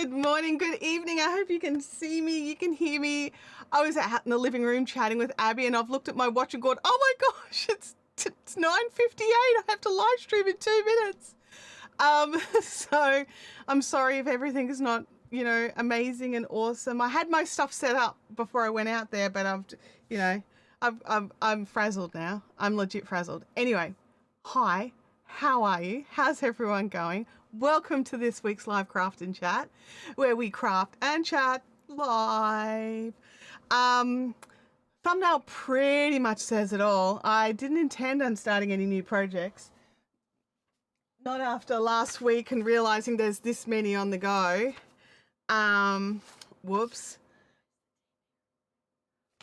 Good morning, good evening. I hope you can see me, you can hear me. I was out in the living room chatting with Abby and I've looked at my watch and gone, oh my gosh, it's 9:58. I have to live stream in 2 minutes. So I'm sorry if everything is not, amazing and awesome. I had my stuff set up before I went out there, but I'm frazzled now. I'm legit frazzled. Anyway, hi, how are you? How's everyone going? Welcome to this week's live craft and chat, where we craft and chat live. Thumbnail pretty much says it all. I didn't intend on starting any new projects. Not after last week and realizing there's this many on the go. Whoops.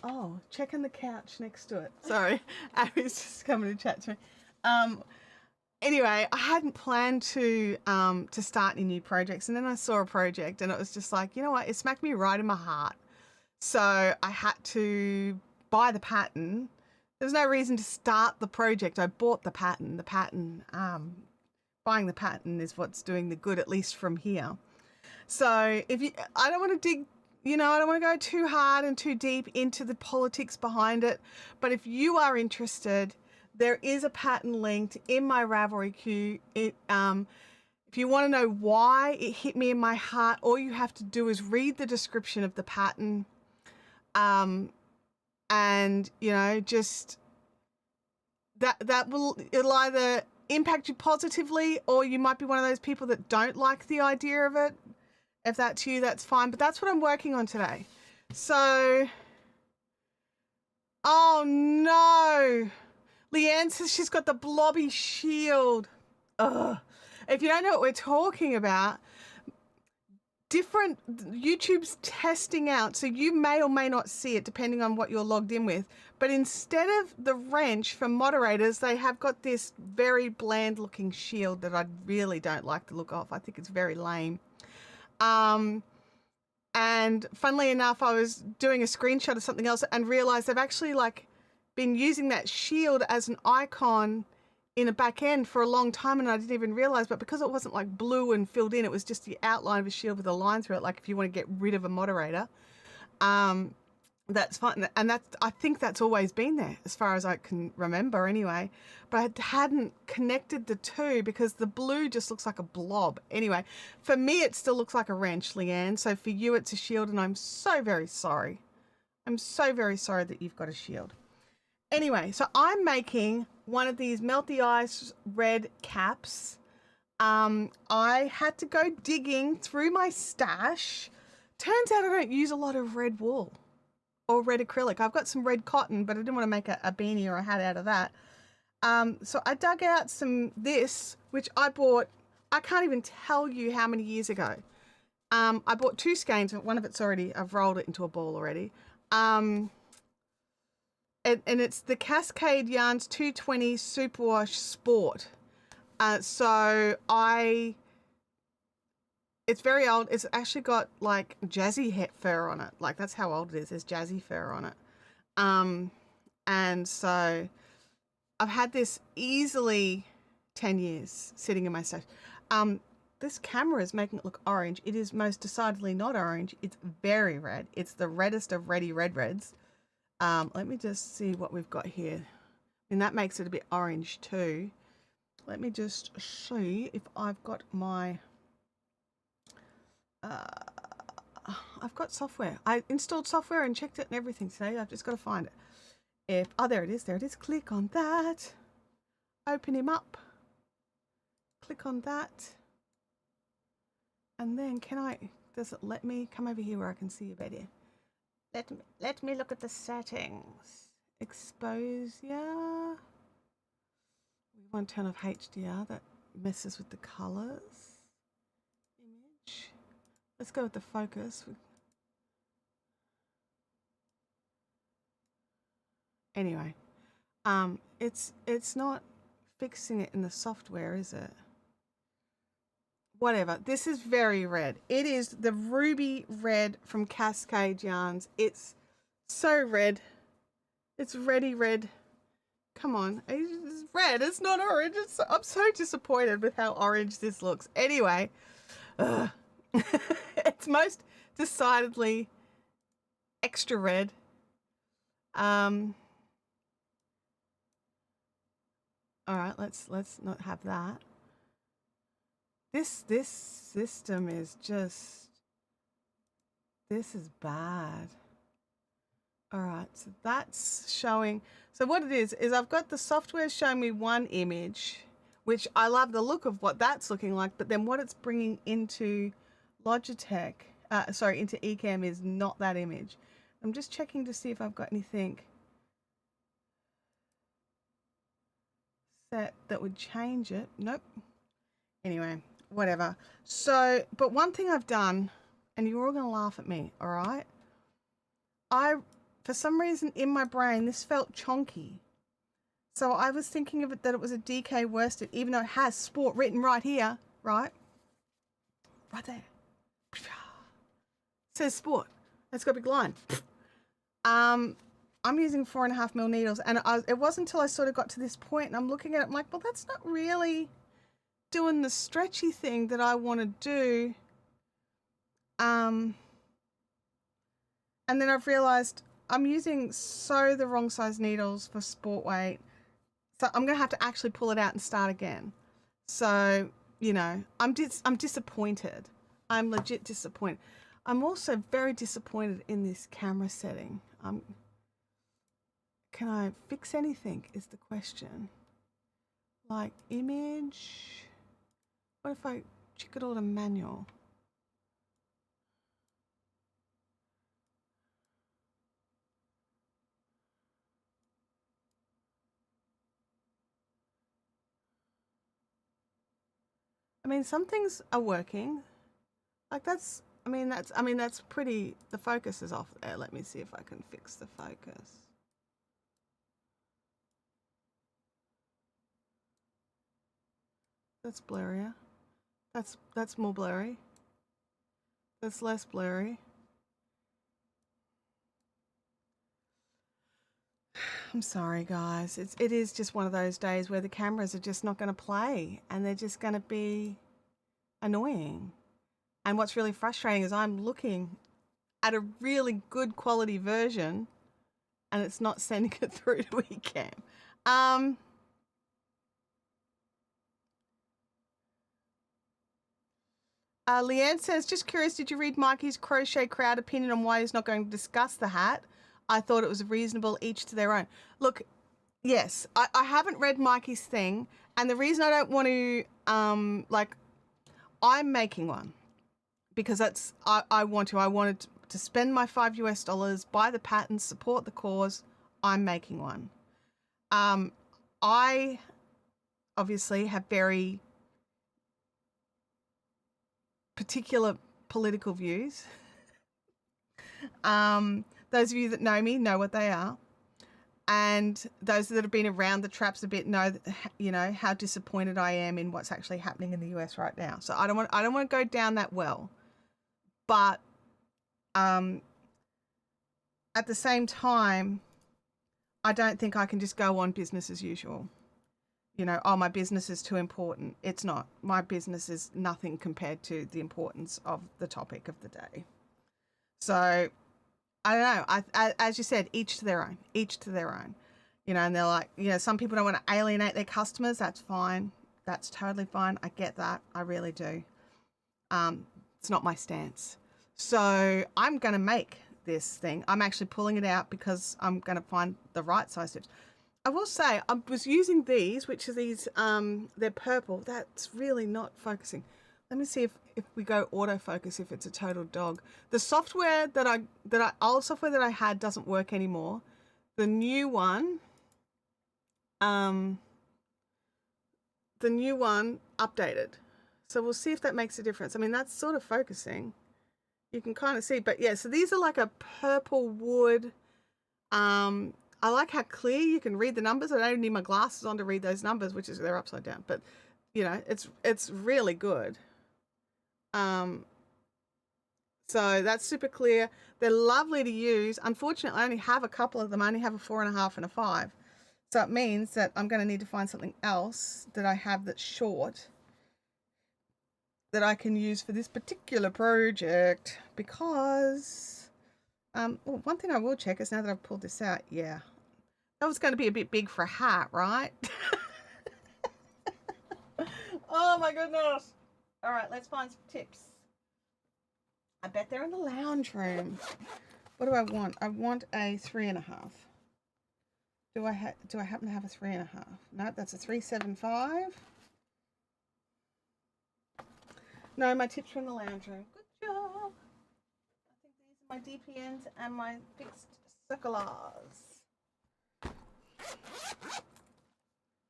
Oh, checking the couch next to it. Sorry, Abby's just coming to chat to me. Anyway, I hadn't planned to start any new projects, and then I saw a project, and it was just like, you know what? It smacked me right in my heart. So I had to buy the pattern. There was no reason to start the project. I bought the pattern. Buying the pattern is what's doing the good, at least from here. So I don't want to dig. I don't want to go too hard and too deep into the politics behind it. But if you are interested, there is a pattern linked in my Ravelry queue. If you want to know why it hit me in my heart, all you have to do is read the description of the pattern. And just it'll either impact you positively, or you might be one of those people that don't like the idea of it. If that's you, that's fine. But that's what I'm working on today. So, oh no. Leanne says she's got the blobby shield. Ugh. If you don't know what we're talking about, YouTube's testing out, so you may or may not see it depending on what you're logged in with. But instead of the wrench for moderators, they have got this very bland looking shield that I really don't like the look of. I think it's very lame. And funnily enough, I was doing a screenshot of something else and realized they've actually been using that shield as an icon in a back end for a long time, and I didn't even realize. But because it wasn't blue and filled in, it was just the outline of a shield with a line through it, like if you want to get rid of a moderator. That's fine, and I think that's always been there as far as I can remember anyway, but I hadn't connected the two because the blue just looks like a blob. Anyway, for me it still looks like a wrench, Leanne, so for you it's a shield, and I'm so very sorry. I'm so very sorry that you've got a shield. Anyway, so I'm making one of these Melty Ice red caps. I had to go digging through my stash. Turns out I don't use a lot of red wool or red acrylic. I've got some red cotton, but I didn't want to make a beanie or a hat out of that. So I dug out this, which I bought, I can't even tell you how many years ago. I bought 2 skeins, but one of it's already, I've rolled it into a ball already. And it's the Cascade Yarns 220 Superwash Sport. It's very old. It's actually got jazzy fur on it. That's how old it is. There's jazzy fur on it. And so I've had this easily 10 years sitting in my stash. This camera is making it look orange. It is most decidedly not orange. It's very red. It's the reddest of reddy red reds. Let me just see what we've got here. And that makes it a bit orange too. Let me just see if I've got my... I've got software. I installed software and checked it and everything today. I've just got to find it. There it is. There it is. Click on that. Open him up. Click on that. And then does it let me come over here where I can see you better? Let me look at the settings. Exposure. We want to turn off HDR. That messes with the colors. Image. Let's go with the focus. Anyway, it's not fixing it in the software, is it? Whatever. This is very red. It is the ruby red from Cascade Yarns. It's so red. It's reddy red. Come on. It's red. It's not orange. I'm so disappointed with how orange this looks. Anyway. It's most decidedly extra red. All right, let's not have that. This system is just, this is bad. All right, so that's showing. So what it is I've got the software showing me one image, which I love the look of what that's looking like, but then what it's bringing into Logitech, into Ecamm is not that image. I'm just checking to see if I've got anything set that would change it. Nope. Anyway, whatever. So, but one thing I've done, and you're all going to laugh at me, all right? For some reason in my brain, this felt chonky. So I was thinking of it that it was a DK worsted, even though it has sport written right here, right? Right there. It says sport. It's got a big line. I'm using 4.5mm needles, and it wasn't until I sort of got to this point and I'm looking at it, I'm like, well, that's not really doing the stretchy thing that I want to do. And then I've realized I'm using the wrong size needles for sport weight. So I'm going to have to actually pull it out and start again. So, you know, I'm disappointed. I'm legit disappointed. I'm also very disappointed in this camera setting. Can I fix anything is the question. Like image. What if I check it all to manual? I mean, some things are working. Like that's pretty, the focus is off there. Let me see if I can fix the focus. That's blurrier. That's more blurry. That's less blurry. I'm sorry, guys. It is just one of those days where the cameras are just not going to play and they're just going to be annoying. And what's really frustrating is I'm looking at a really good quality version and it's not sending it through to Ecamm. Leanne says, just curious, did you read Mikey's crochet crowd opinion on why he's not going to discuss the hat? I thought it was reasonable, each to their own. Look, yes, I haven't read Mikey's thing, and the reason I don't want to, I'm making one because I wanted to spend my $5 US, buy the patents, support the cause. I'm making one. I obviously have very particular political views. Those of you that know me know what they are. And those that have been around the traps a bit know, you know, how disappointed I am in what's actually happening in the US right now. So I don't want to go down that well. But at the same time, I don't think I can just go on business as usual. You know, oh, my business is too important. It's not. My business is nothing compared to the importance of the topic of the day. So I don't know. As you said, each to their own, each to their own, you know, and they're like, you know, some people don't want to alienate their customers. That's fine. That's totally fine. I get that. I really do. It's not my stance. So I'm going to make this thing. I'm actually pulling it out because I'm going to find the right size tips. I will say I was using these, which are these, they're purple. That's really not focusing. Let me see if we go autofocus, if it's a total dog. The software old software that I had doesn't work anymore. The new one updated. So we'll see if that makes a difference. I mean, that's sort of focusing. You can kind of see, but yeah, so these are like a purple wood. I like how clear you can read the numbers. I don't need my glasses on to read those numbers, which is they're upside down, but you know, it's really good. So that's super clear. They're lovely to use. Unfortunately, I only have a couple of them. I only have a 4.5 and a 5. So it means that I'm going to need to find something else that I have that's short. that I can use for this particular project because well, one thing I will check is now that I've pulled this out, yeah, that was going to be a bit big for a hat, right? Oh my goodness. All right, let's find some tips. I bet they're in the lounge room. What do I want? I want a 3.5. Do I happen to have a 3.5? No, that's a 375. No, my tips are in the lounge room. Good job. I think these are my DPNs and my fixed circulars.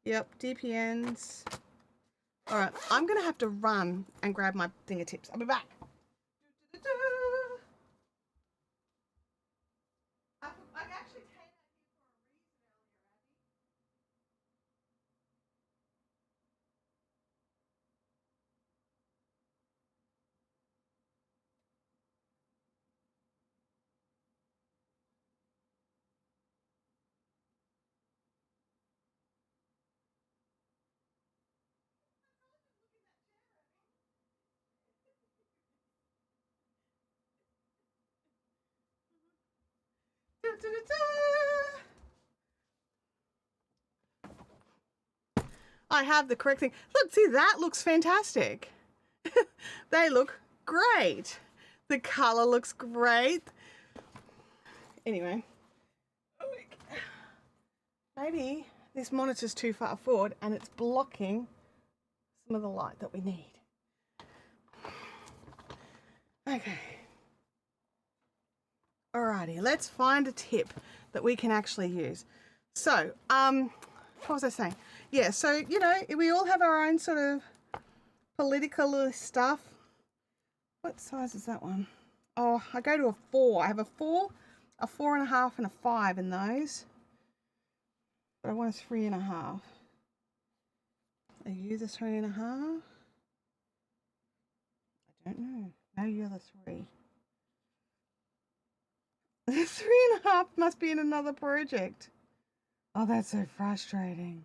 Yep, DPNs. All right, I'm going to have to run and grab my fingertips. I'll be back. I've actually taken that here for a reason earlier, Abby. I have the correct thing. Look, see, that looks fantastic. They look great. The color looks great. Anyway, maybe this monitor's too far forward and it's blocking some of the light that we need. Okay. Alrighty, let's find a tip that we can actually use. So, what was I saying? Yeah, so, you know, we all have our own sort of political stuff. What size is that one? Oh, I go to a 4. I have a 4, a 4.5, and a 5 in those. But I want a 3.5. Are you the 3.5? I don't know. No, you're the 3. The 3.5 must be in another project. Oh, that's so frustrating.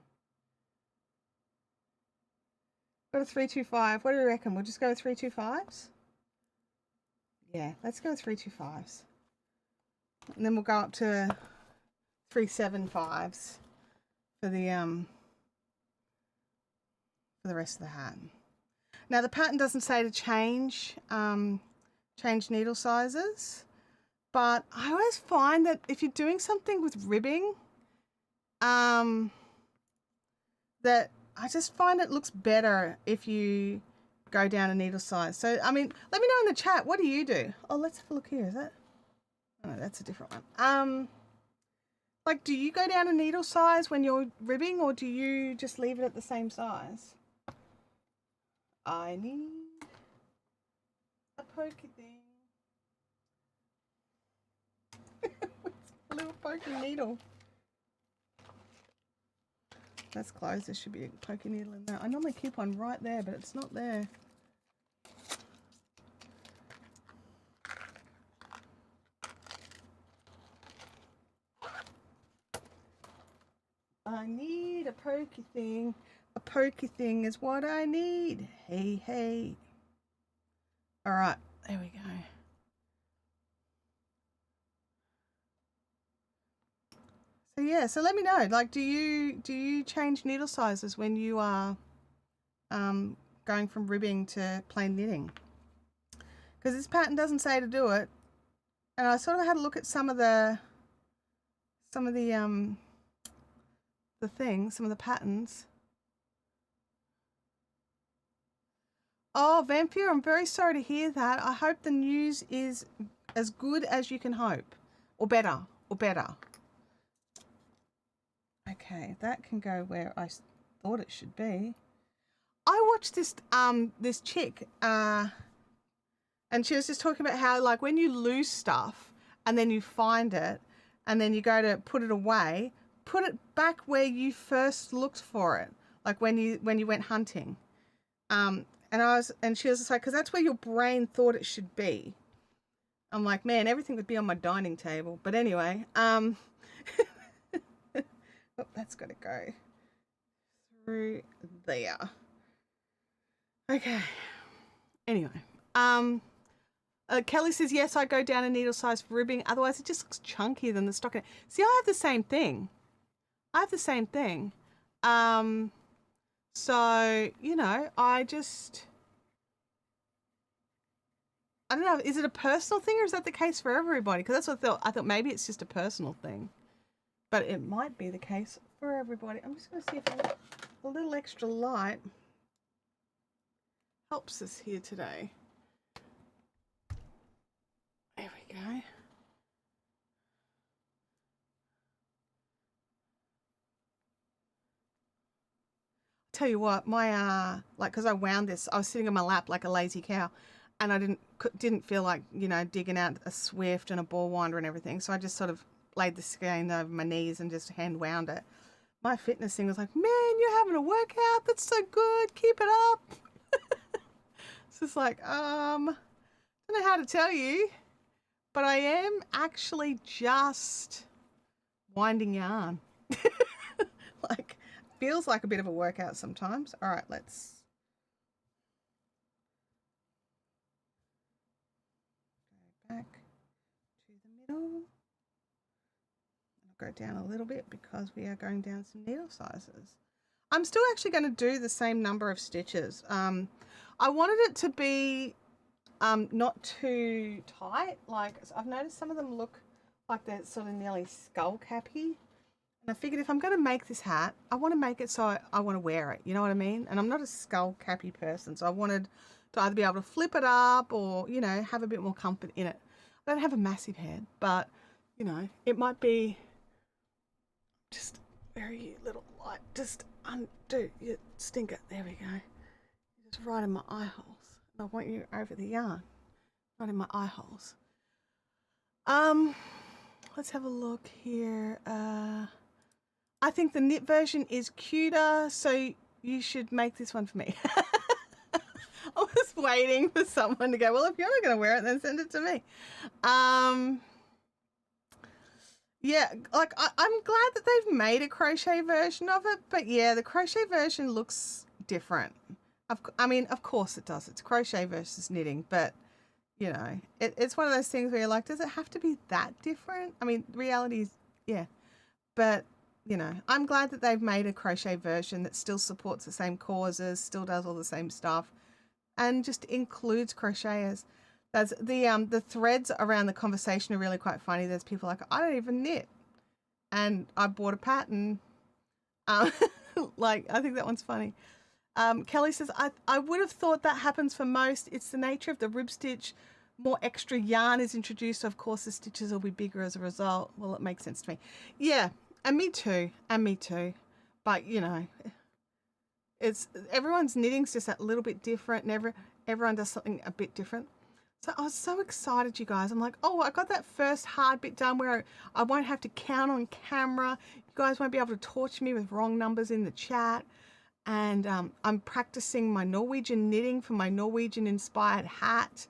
Got a 325. What do you reckon? We'll just go with 325s? Yeah, let's go with 325s. And then we'll go up to 375s for the rest of the hat. Now the pattern doesn't say to change needle sizes, but I always find that if you're doing something with ribbing, that I just find it looks better if you go down a needle size. So, I mean, let me know in the chat, what do you do? Oh, let's have a look here. Is that? Oh, no, that's a different one. Like, do you go down a needle size when you're ribbing, or do you just leave it at the same size? I need a pokey thing. A little pokey needle. That's closed. There should be a pokey needle in there. I normally keep one right there, but it's not there. I need a pokey thing. A pokey thing is what I need. Hey, hey. All right, there we go. So yeah, so let me know. Like, do you change needle sizes when you are going from ribbing to plain knitting? Because this pattern doesn't say to do it, and I sort of had a look at some of the things, some of the patterns. Oh, Vampire, I'm very sorry to hear that. I hope the news is as good as you can hope, or better, or better. Okay, that can go where I thought it should be. I watched this chick, and she was just talking about how, like, when you lose stuff and then you find it and then you go to put it away, put it back where you first looked for it, like when you went hunting. And she was just like, because that's where your brain thought it should be. I'm like, man, everything would be on my dining table. But anyway, oh, that's got to go through there. Okay. Anyway, Kelly says, yes, I go down a needle size for ribbing. Otherwise, it just looks chunkier than the stockinette. See, I have the same thing. So, you know, I don't know, is it a personal thing or is that the case for everybody? Because that's what I thought. I thought maybe it's just a personal thing. But it might be the case for everybody. I'm just going to see if a little extra light helps us here today. There we go. Tell you what, my like, because I wound this, I was sitting on my lap like a lazy cow, and I didn't feel like, you know, digging out a Swift and a ball winder and everything. So I just sort of laid the skein over my knees and just hand wound it. My fitness thing was like, man, you're having a workout. That's so good. Keep it up. It's just like, I don't know how to tell you, but I am actually just winding yarn. Like, feels like a bit of a workout sometimes. All right, let's go back to the middle. I'll go down a little bit because we are going down some needle sizes. I'm still actually going to do the same number of stitches. I wanted it to be not too tight. Like, I've noticed some of them look like they're sort of nearly skull cappy. And I figured if I'm going to make this hat, I want to make it so I want to wear it. You know what I mean? And I'm not a skull cappy person. So I wanted to either be able to flip it up or, you know, have a bit more comfort in it. I don't have a massive head, but, you know, it might be just very little light. Just undo your stinker. There we go. Just right in my eye holes. And I want you over the yarn. Right in my eye holes. Let's have a look here. I think the knit version is cuter, so you should make this one for me. I was waiting for someone to go, well, if you're not going to wear it, then send it to me. Yeah, like I'm glad that they've made a crochet version of it, but yeah, the crochet version looks different. I mean, of course it does. It's crochet versus knitting, but you know, it's one of those things where you're like, does it have to be that different? I mean, the reality is, yeah, but you know, I'm glad that they've made a crochet version that still supports the same causes, still does all the same stuff, and just includes crocheters. That's the threads around the conversation are really quite funny. There's people like, I don't even knit, and I bought a pattern. Like, I think that one's funny. Kelly says, I would have thought that happens for most. It's the nature of the rib stitch. More extra yarn is introduced, so of course the stitches will be bigger as a result. Well, it makes sense to me. Yeah, and me too. But you know, it's everyone's knitting's just a little bit different, and everyone does something a bit different. So I was so excited, you guys. I'm like, oh, I got that first hard bit done where I won't have to count on camera. You guys won't be able to torture me with wrong numbers in the chat. And I'm practicing my Norwegian knitting for my Norwegian inspired hat.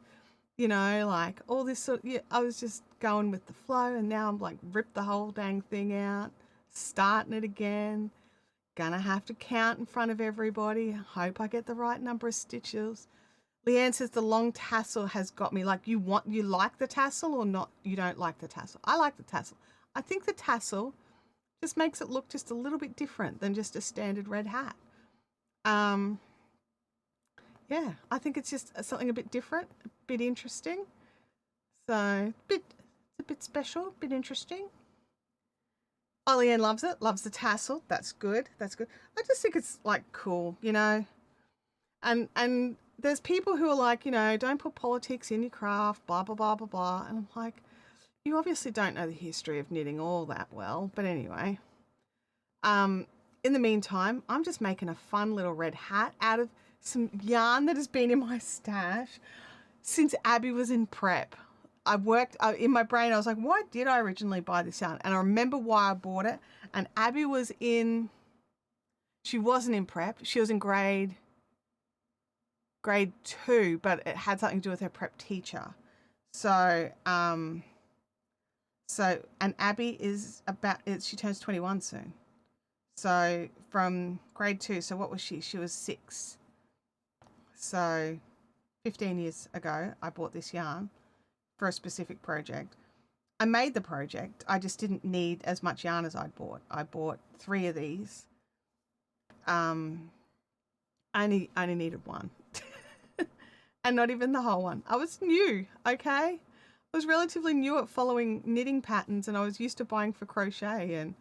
You know, like all this sort of, yeah, I was just going with the flow, and now I'm like, ripped the whole dang thing out, starting it again. Gonna have to count in front of everybody. Hope I get the right number of stitches. Leanne says the long tassel has got me. Like, you like the tassel or not? You don't like the tassel? I like the tassel. I think the tassel just makes it look just a little bit different than just a standard red hat. Yeah, I think it's just something a bit different, a bit interesting. So it's a bit special, a bit interesting. Oh, Leanne loves it, loves the tassel. That's good. That's good. I just think it's like cool, you know. And there's people who are like, you know, don't put politics in your craft, blah blah blah blah blah. And I'm like, you obviously don't know the history of knitting all that well. But anyway, in the meantime, I'm just making a fun little red hat out of some yarn that has been in my stash since Abby was in prep. In my brain, I was like, why did I originally buy this yarn? And I remember why I bought it. And Abby she wasn't in prep. She was in grade 2, but it had something to do with her prep teacher. So, and Abby she turns 21 soon. So from grade 2, so what was she? She was 6. So 15 years ago, I bought this yarn for a specific project. I made the project. I just didn't need as much yarn as I'd bought. I bought 3 of these. I only needed one. And not even the whole one. I was new, okay? I was relatively new at following knitting patterns, and I was used to buying for crochet,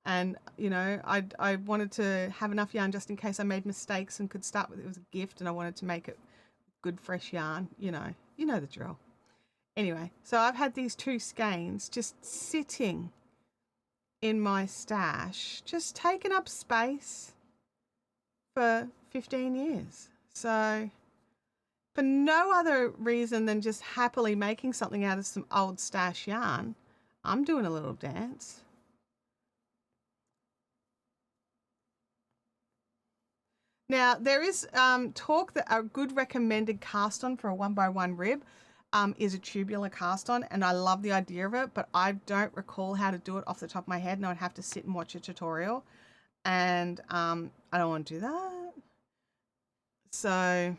and you know, I wanted to have enough yarn just in case I made mistakes and could start with it. It was a gift, and I wanted to make it good fresh yarn, you know the drill. Anyway, so I've had these 2 skeins just sitting in my stash, just taking up space for 15 years. So for no other reason than just happily making something out of some old stash yarn, I'm doing a little dance. Now, there is talk that a good recommended cast on for a 1x1 rib is a tubular cast on, and I love the idea of it, but I don't recall how to do it off the top of my head, and I'd have to sit and watch a tutorial, and I don't want to do that. So,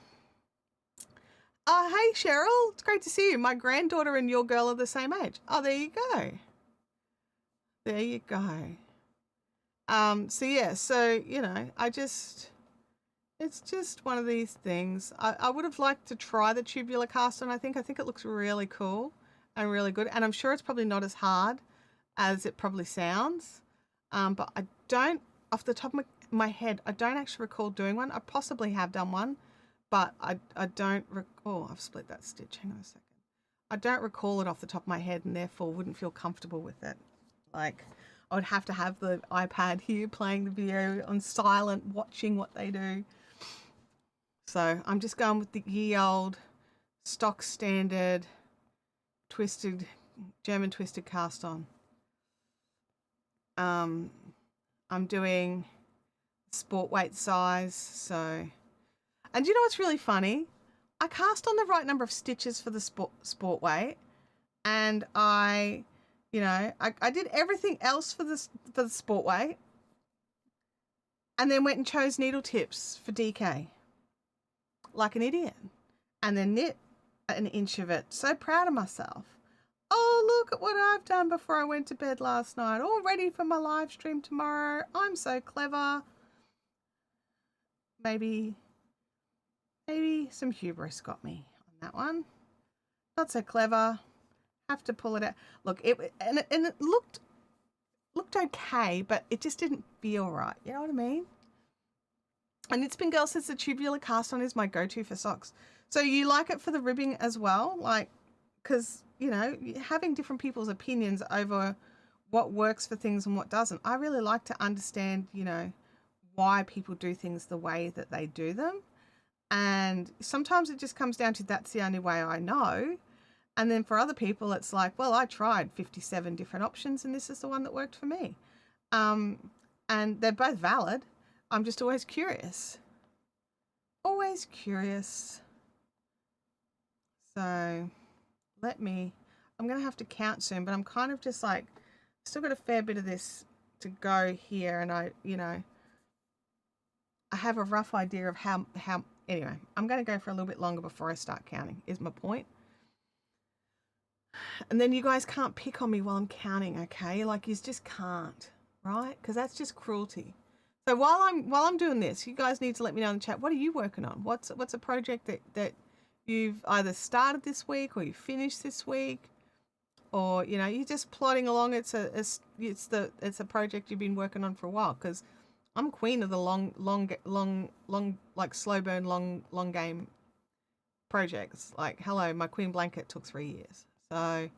oh, hey Cheryl, it's great to see you. My granddaughter and your girl are the same age. Oh, there you go. There you go. So yeah, so, you know, it's just one of these things. I would have liked to try the tubular cast on, I think it looks really cool and really good. And I'm sure it's probably not as hard as it probably sounds. But I don't, off the top of my head, I don't actually recall doing one. I possibly have done one, but I don't recall. Oh, I've split that stitch. Hang on a second. I don't recall it off the top of my head, and therefore wouldn't feel comfortable with it. Like, I would have to have the iPad here playing the video on silent, watching what they do. So I'm just going with the ye old stock standard twisted, German twisted cast on. I'm doing sport weight size. So, and you know what's really funny? I cast on the right number of stitches for the sport weight, and I did everything else for the sport weight, and then went and chose needle tips for DK. Like an idiot, and then knit 1 inch of it. So proud of myself. Oh, look at what I've done before I went to bed last night, all ready for my live stream tomorrow. I'm so clever. Maybe some hubris got me on that one. Not so clever. Have to pull it out. Look, it looked okay, but it just didn't feel right. You know what I mean? And It's Been Girl says the tubular cast on is my go-to for socks. So you like it for the ribbing as well? Like, because, you know, having different people's opinions over what works for things and what doesn't. I really like to understand, you know, why people do things the way that they do them. And sometimes it just comes down to that's the only way I know. And then for other people, it's like, well, I tried 57 different options and this is the one that worked for me. And they're both valid. I'm just always curious. Always curious. So I'm going to have to count soon, but I'm kind of just like, still got a fair bit of this to go here. And I have a rough idea of how, anyway, I'm going to go for a little bit longer before I start counting, is my point. And then you guys can't pick on me while I'm counting, okay? Like, you just can't, right? Because that's just cruelty. So while I'm doing this, you guys need to let me know in the chat, what are you working on? What's a project that you've either started this week or you finished this week, or, you know, you're just plodding along. It's a project you've been working on for a while, because I'm queen of the long, like slow burn, long game projects. Like, hello, my queen blanket took 3 years. So,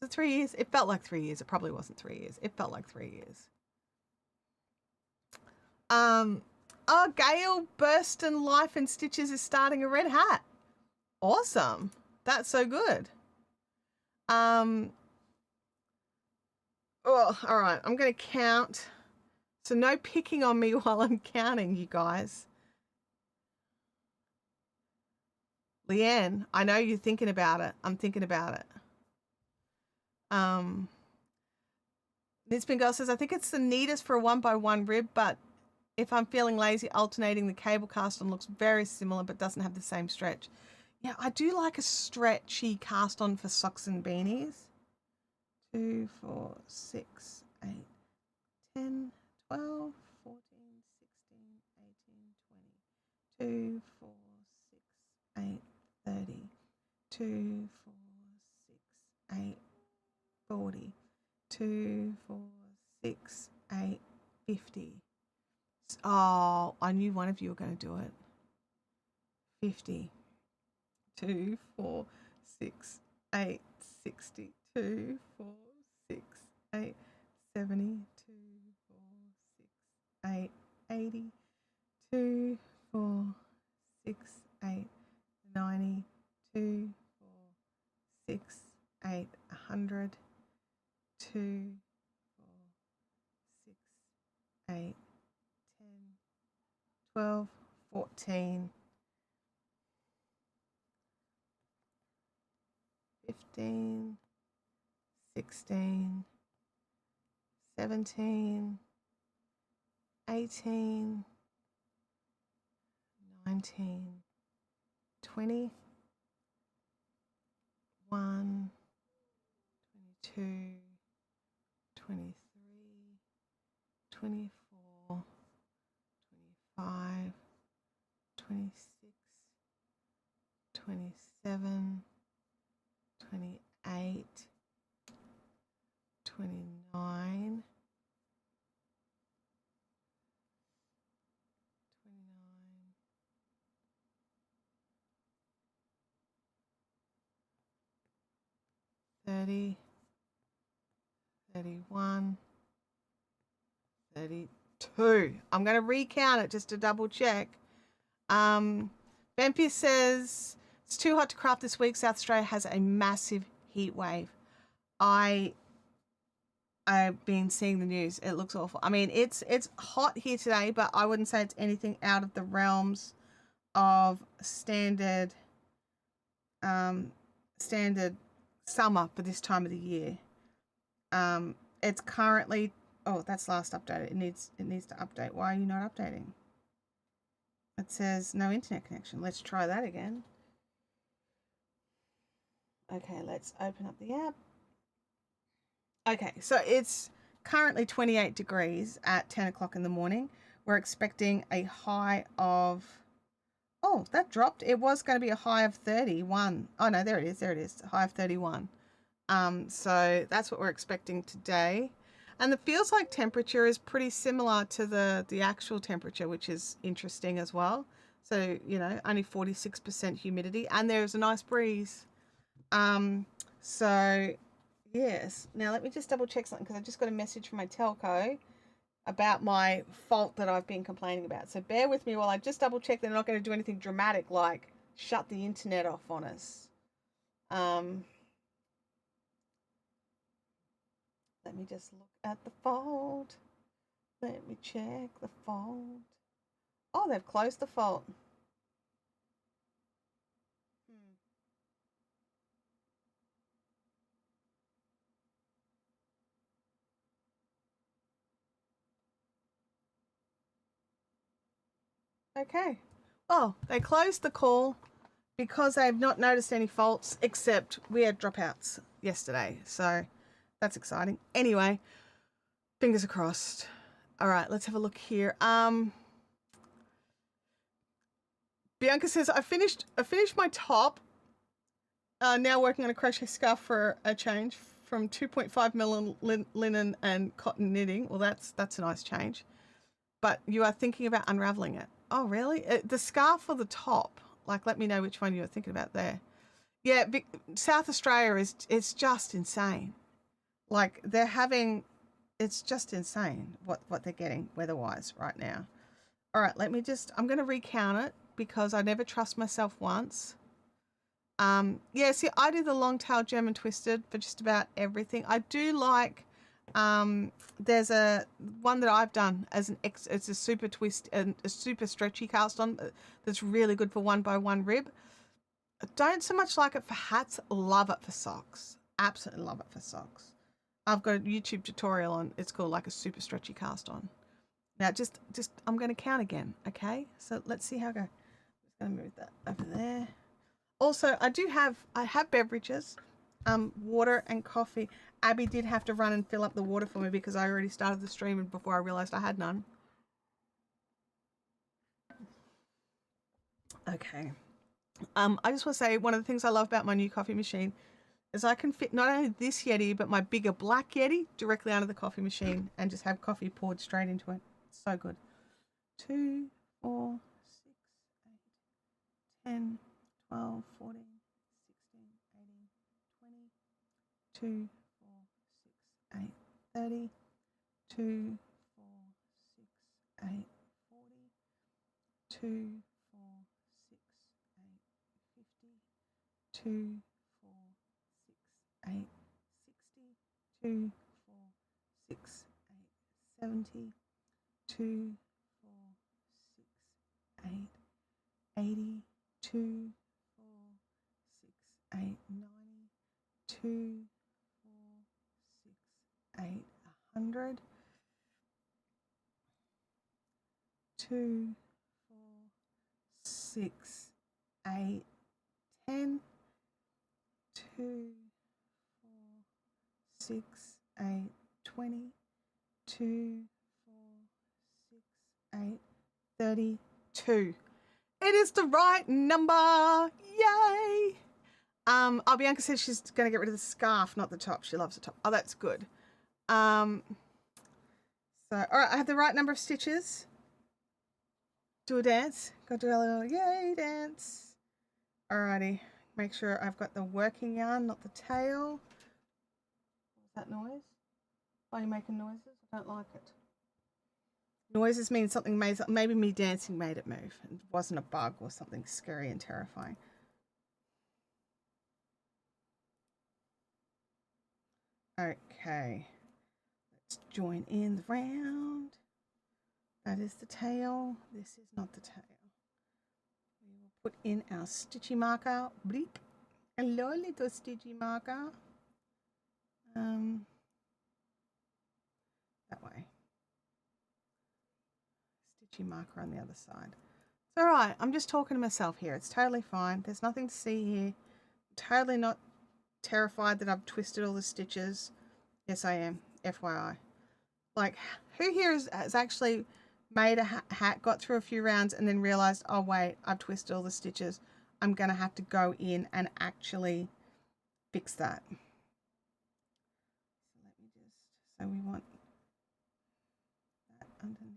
was it 3 years? It felt like 3 years. It probably wasn't 3 years. It felt like 3 years. Oh, Gail Burston Life and Stitches is starting a red hat. Awesome. That's so good. Oh, all right. I'm going to count. So no picking on me while I'm counting, you guys. Leanne, I know you're thinking about it. I'm thinking about it. Nitzbin Girl says, I think it's the neatest for a 1x1 rib, but if I'm feeling lazy, alternating the cable cast on looks very similar but doesn't have the same stretch. Yeah, I do like a stretchy cast on for socks and beanies. 2, 4, 6, 8, 10, 12, 14, 16, 18, 20. 2, 4, 6, 8, 30. 2, 4, 6, 8, 40. 2, 4, 6, 8, 50. Oh, I knew one of you were going to do it. 50. 2, 4, 6, 8, 60. 2, 4, 6, 8, 70. 2, 4, 6, 8, 80. 2, 4, 6, 8, 90. 2, 4, 6, 8, 100. 2, 4, 6, 8, 10, 12, 14, 15, 16, 17, 18, 19, 20, 21, 22, 23, 24, 25, 26, 27, 28, 29, 30, 31, 32. I'm going to recount it just to double check. Bempy says it's too hot to craft this week. South Australia has a massive heat wave. I've been seeing the news. It looks awful. I mean, it's hot here today, but I wouldn't say it's anything out of the realms of standard standard summer for this time of the year. It's currently, oh, that's last updated. It needs to update. Why are you not updating? It says no internet connection. Let's try that again. Okay, let's open up the app. Okay, so it's currently 28 degrees at 10 o'clock in the morning. We're expecting a high of, oh, that dropped. It was going to be a high of 31. Oh, no, there it is. There it is. A high of 31. So that's what we're expecting today. And the feels like temperature is pretty similar to the actual temperature, which is interesting as well. So, you know, only 46% humidity, and there's a nice breeze. So yes. Now let me just double check something, because I just got a message from my telco about my fault that I've been complaining about. So bear with me while I just double check they're not going to do anything dramatic like shut the internet off on us. Let me just look at the fault. Let me check the fault. Oh, they've closed the fault. Okay. Oh, they closed the call because they've not noticed any faults, except we had dropouts yesterday. So that's exciting. Anyway, fingers are crossed. All right, let's have a look here. Bianca says, I finished my top. Now working on a crochet scarf for a change from 2.5 mil linen and cotton knitting. Well, that's a nice change. But you are thinking about unraveling it. Oh, really? The scarf or the top? Like, let me know which one you were thinking about there. Yeah, South Australia it's just insane. Like, they're having, it's just insane what they're getting weather-wise right now. All right, I'm going to recount it because I never trust myself once. Yeah, see, I do the long tail German twisted for just about everything. I do like, there's a one that I've done as it's a super twist and a super stretchy cast on that's really good for 1x1 rib. I don't so much like it for hats, love it for socks. Absolutely love it for socks. I've got a YouTube tutorial on, it's called like a super stretchy cast on. Now just I'm going to count again, okay? So let's see how I go. I'm just going to move that over there. Also, I have beverages, water and coffee. Abby did have to run and fill up the water for me because I already started the stream before I realized I had none. Okay. I just want to say one of the things I love about my new coffee machine is I can fit not only this Yeti but my bigger black Yeti directly under the coffee machine and just have coffee poured straight into it. It's so good. 2, 4, 6, 8, 10, 12, 14, 16, 18, 20, 2, 4, 6, 8, 30, 2, 4, 6, 8, 40, 2, 4, 6, 8, 50, 2, 4, 6, 8, 60, 2, 4, 6, 8, 70, 2, 4, 6, 8, 80, 2, 4, 6, 8, 90, 2, 4, 6, 8, 100, 2, 4, 6, 8, 10, 2, 4, 6, 8, 20, 2, 4, 6, 8, 32. It is the right number. Yay! Bianca says she's going to get rid of the scarf, not the top. She loves the top. Oh, that's good. So, all right, I have the right number of stitches. Do a dance. Go do a little yay dance. Alrighty. Make sure I've got the working yarn, not the tail. What's that noise? Why are you making noises? I don't like it. Noises mean something made, maybe me dancing made it move. It wasn't a bug or something scary and terrifying. Okay. Let's join in the round. That is the tail. This is not the tail. We will put in our stitchy marker. Bleep. Hello, little stitchy marker. That way. Stitchy marker on the other side. It's all right. I'm just talking to myself here. It's totally fine. There's nothing to see here. I'm totally not terrified that I've twisted all the stitches. Yes, I am. FYI. Like, who here has actually made a hat, got through a few rounds, and then realized, oh wait, I've twisted all the stitches. I'm gonna have to go in and actually fix that. So let me just, so we want that underneath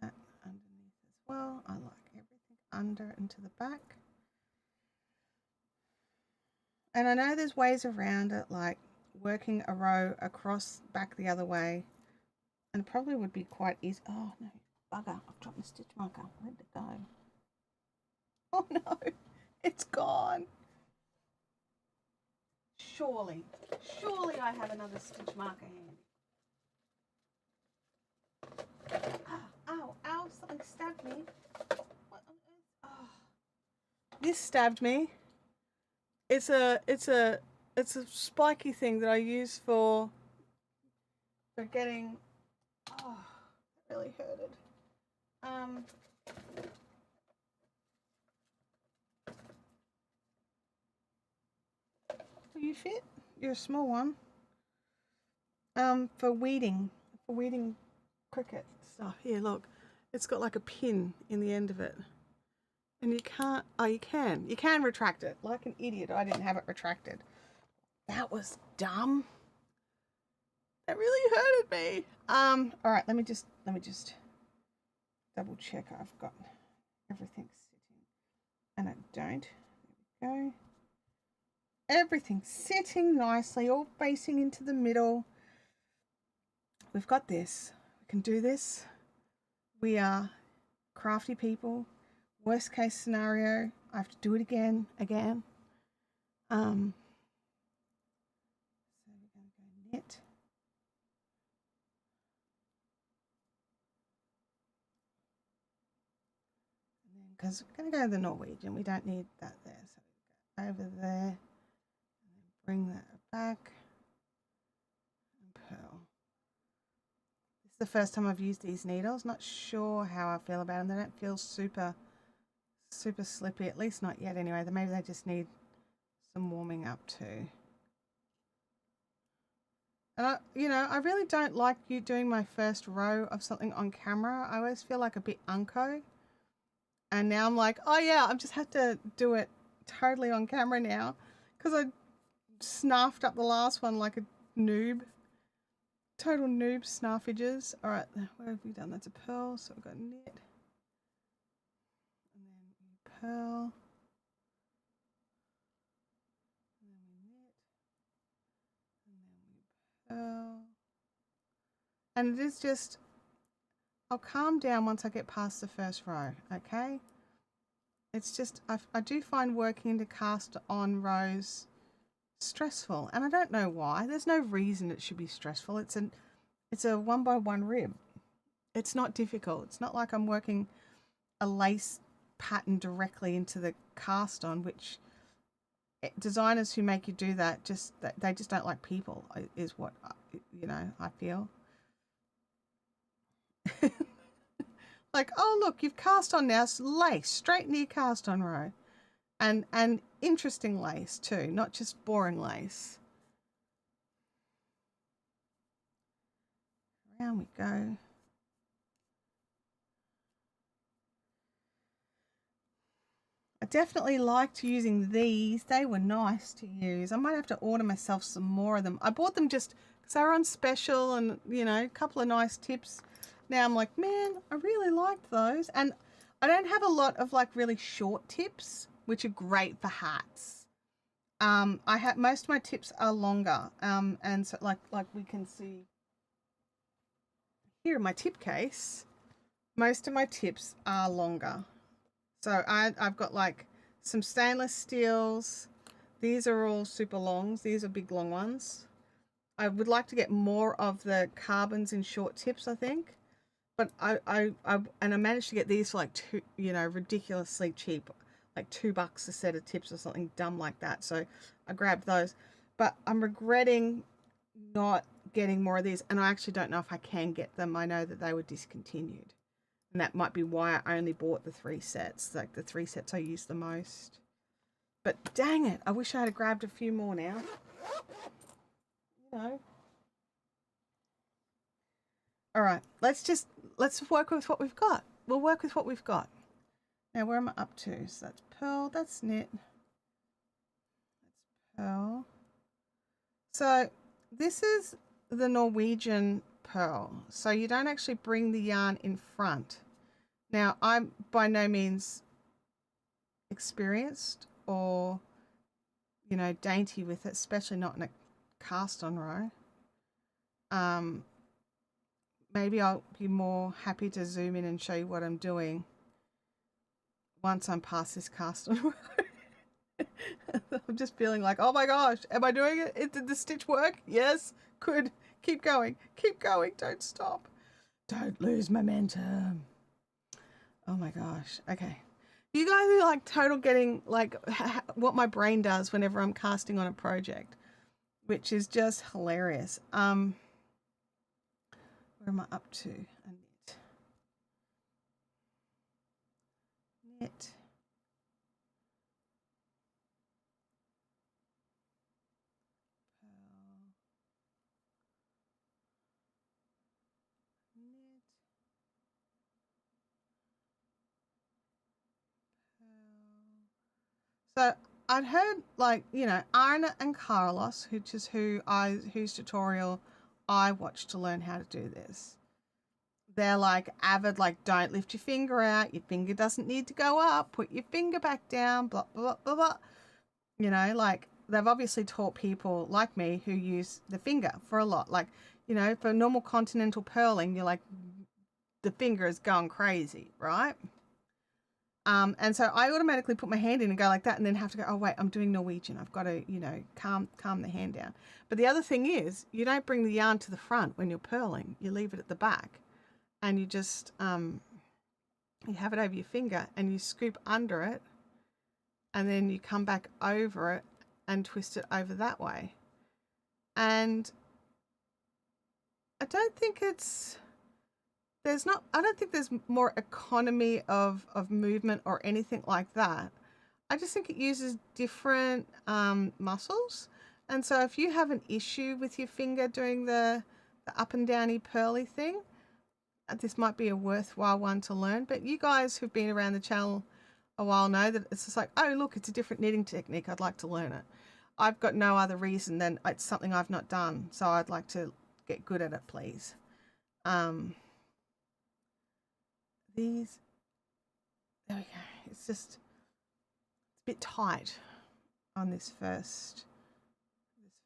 as well. I like everything under and to the back. And I know there's ways around it, like working a row across back the other way, and it probably would be quite easy. Oh no, bugger, I've dropped my stitch marker. Where'd it go? Oh no, it's gone. Surely I have another stitch marker handy. Ow, something stabbed me. What on earth? Oh. This stabbed me. It's a spiky thing that I use for getting. Oh, it really hurted. Do you fit? You're a small one. For weeding cricket stuff. Here, look. It's got like a pin in the end of it. And you can't, oh, you can retract it. Like an idiot, I didn't have it retracted. That was dumb. That really hurted me. All right, let me just double check I've got everything sitting. And I don't. There we go. Everything's sitting nicely, all facing into the middle. We've got this. We can do this. We are crafty people. Worst case scenario, I have to do it again. So we're going to go knit. Because we're going to go the Norwegian, we don't need that there. So we go over there, and then bring that back, and purl. This is the first time I've used these needles. Not sure how I feel about them. They don't feel super super slippy, at least not yet anyway. Maybe they just need some warming up too. And I really don't like you doing my first row of something on camera. I always feel like a bit unco. And now I'm like, oh yeah, I just have to do it totally on camera now because I snuffed up the last one like a noob. Total noob snuffages. All right, where have we done? That's a pearl, so we've got knit. And then pearl. And then we knit. And then we pearl. And it is just, I'll calm down once I get past the first row, okay? It's just, I do find working to cast on rows stressful, and I don't know why. There's no reason it should be stressful. It's a 1 by 1 rib. It's not difficult. It's not like I'm working a lace pattern directly into the cast on, which designers who make you do that they just don't like people, is what I feel. Like, oh look, you've cast on now lace straight into your cast on row, and interesting lace too, not just boring lace. Around we go. I definitely liked using these. They were nice to use. I might have to order myself some more of them. I bought them just because they were on special and, a couple of nice tips. Now I'm like, man, I really liked those. And I don't have a lot of like really short tips, which are great for hats. I have most of my tips are longer. And so like we can see here in my tip case, most of my tips are longer. So I've got like some stainless steels. These are all super longs. These are big long ones. I would like to get more of the carbons in short tips, I think. But I managed to get these for like ridiculously cheap, like $2 a set of tips or something dumb like that. So I grabbed those. But I'm regretting not getting more of these, and I actually don't know if I can get them. I know that they were discontinued. And that might be why I only bought the 3 sets, like the 3 sets I use the most. But dang it, I wish I had grabbed a few more now. All right, let's work with what we've got. We'll work with what we've got. Now, where am I up to? So that's pearl, that's knit. That's pearl. So this is the Norwegian pearl. So you don't actually bring the yarn in front. Now, I'm by no means experienced or, dainty with it, especially not in a cast on row. Maybe I'll be more happy to zoom in and show you what I'm doing once I'm past this cast on row. I'm just feeling like, oh my gosh, am I doing it? Did the stitch work? Yes, good. Keep going, don't stop. Don't lose momentum. Oh my gosh. Okay. You guys are like total getting like what my brain does whenever I'm casting on a project, which is just hilarious. Where am I up to? A knit. Knit. Pearl. Knit. So I'd heard like, Arna and Carlos, which is whose tutorial I watched to learn how to do this. They're like avid, like, don't lift your finger out. Your finger doesn't need to go up. Put your finger back down, blah, blah, blah, blah. Like they've obviously taught people like me who use the finger for a lot. Like, for normal continental purling, you're like, the finger is going crazy, right? And so I automatically put my hand in and go like that and then have to go, oh, wait, I'm doing Norwegian. I've got to, calm the hand down. But the other thing is you don't bring the yarn to the front when you're purling. You leave it at the back and you just, you have it over your finger and you scoop under it and then you come back over it and twist it over that way. And I don't think it's there's not, I don't think there's more economy of movement or anything like that. I just think it uses different muscles. And so if you have an issue with your finger doing the up and downy pearly thing, this might be a worthwhile one to learn. But you guys who've been around the channel a while know that it's just like, oh, look, it's a different knitting technique. I'd like to learn it. I've got no other reason than it's something I've not done. So I'd like to get good at it, please. These, there we go. It's just a bit tight on this first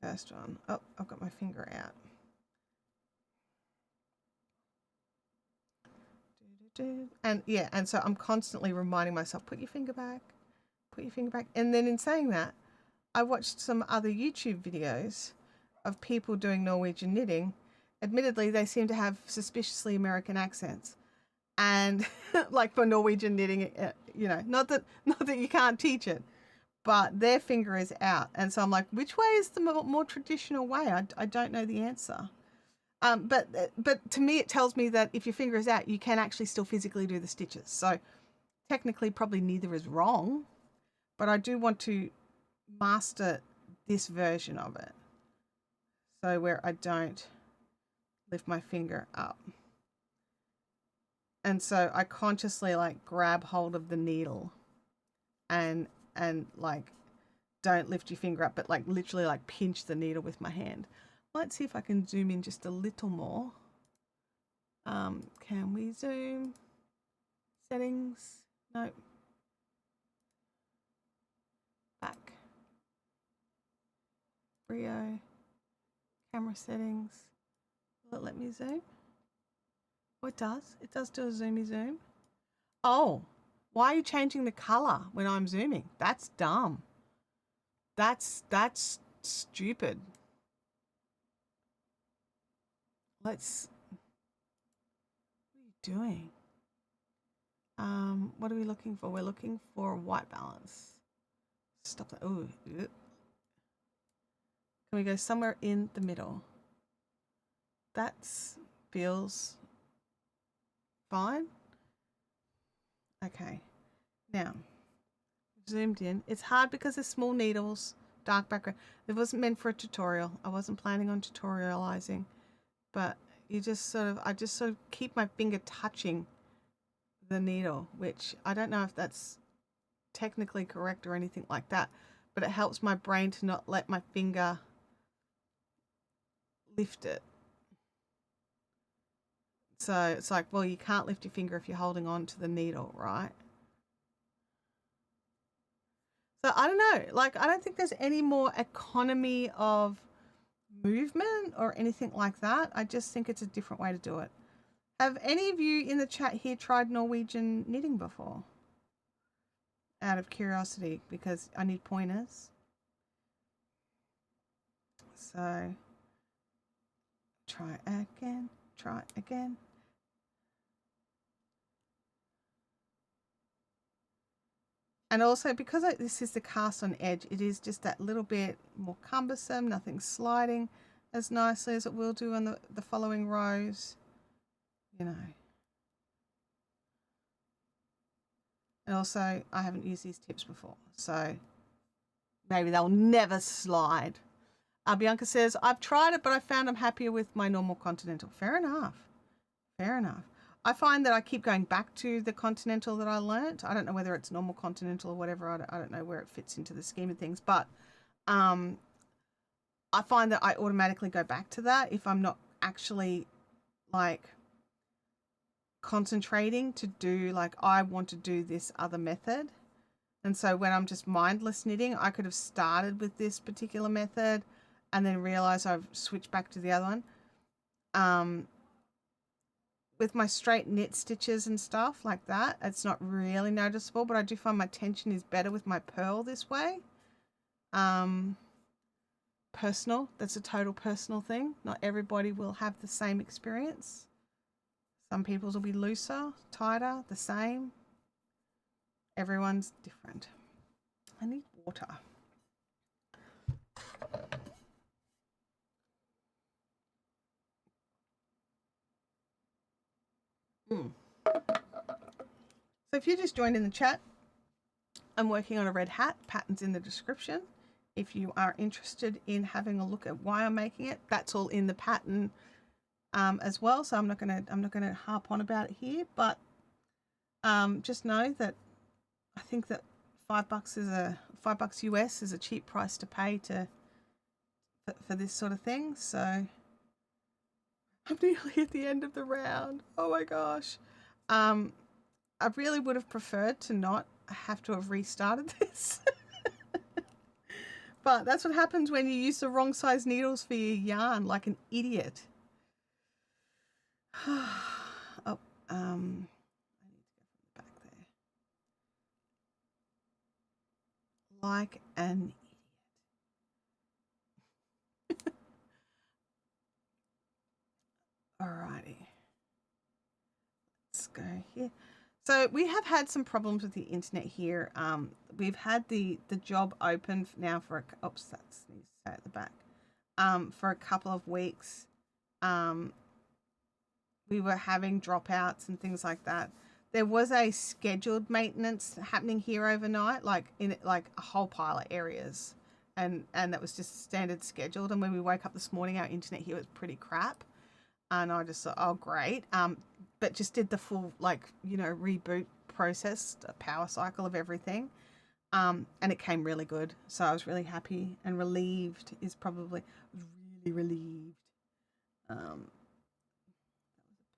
one. Oh, I've got my finger out. And yeah, and so I'm constantly reminding myself, put your finger back, put your finger back. And then in saying that, I watched some other YouTube videos of people doing Norwegian knitting. Admittedly, they seem to have suspiciously American accents. And like for Norwegian knitting, you know, not that you can't teach it, but their finger is out. And so I'm like, which way is the more traditional way? I don't know the answer. But to me, it tells me that if your finger is out, you can actually still physically do the stitches. So technically, probably neither is wrong, but I do want to master this version of it. So where I don't lift my finger up. And so I consciously like grab hold of the needle and like don't lift your finger up, but like literally like pinch the needle with my hand. Let's see if I can zoom in just a little more. Can we zoom? Settings? No. Back. Brio. Camera settings. Will it let me zoom? Oh, it does. It does do a zoomy zoom. Oh, why are you changing the color when I'm zooming? That's dumb. That's stupid. Let's, what are you doing? What are we looking for? We're looking for white balance. Stop that. Oh, can we go somewhere in the middle? That feels fine. Okay, now zoomed in. It's hard because there's small needles, dark background. It wasn't meant for a tutorial. I wasn't planning on tutorializing, but you just I just sort of keep my finger touching the needle, which I don't know if that's technically correct or anything like that, but it helps my brain to not let my finger lift it. So it's like, well, you can't lift your finger if you're holding on to the needle, right? So I don't know, like, I don't think there's any more economy of movement or anything like that. I just think it's a different way to do it. Have any of you in the chat here tried Norwegian knitting before? Out of curiosity, because I need pointers. So try again, try again. And also because this is the cast on edge, it is just that little bit more cumbersome, nothing sliding as nicely as it will do on the following rows, you know. And also I haven't used these tips before, so maybe they'll never slide. Bianca says, I've tried it, but I found I'm happier with my normal Continental. Fair enough. Fair enough. I find that I keep going back to the Continental that I learnt. I don't know whether it's normal Continental or whatever. I don't know where it fits into the scheme of things, but I find that I automatically go back to that if I'm not actually like concentrating to do, like, I want to do this other method. And so when I'm just mindless knitting, I could have started with this particular method and then realize I've switched back to the other one. With my straight knit stitches and stuff like that, it's not really noticeable, but I do find my tension is better with my purl this way. Personal, that's a total personal thing. Not everybody will have the same experience. Some people's will be looser, tighter, the same. Everyone's different. I need water. Mm. So if you just joined in the chat, I'm working on a red hat. Pattern's in the description. If you are interested in having a look at why I'm making it, that's all in the pattern as well. So I'm not gonna harp on about it here, but just know that I think that $5 US is a cheap price to pay for this sort of thing. So I'm nearly at the end of the round. Oh my gosh. I really would have preferred to not have to have restarted this. But that's what happens when you use the wrong size needles for your yarn, like an idiot. Oh, I need to go from the back there. Like an idiot. Alrighty. Let's go here. So we have had some problems with the internet here. We've had the job open now for oops, that's needs to stay at the back. For a couple of weeks. We were having dropouts and things like that. There was a scheduled maintenance happening here overnight, like in like a whole pile of areas, and that was just standard scheduled. And when we woke up this morning, our internet here was pretty crap, and I just thought, oh great. But just did the full reboot process, a power cycle of everything, and it came really good. So I was really happy and relieved. Is probably really relieved.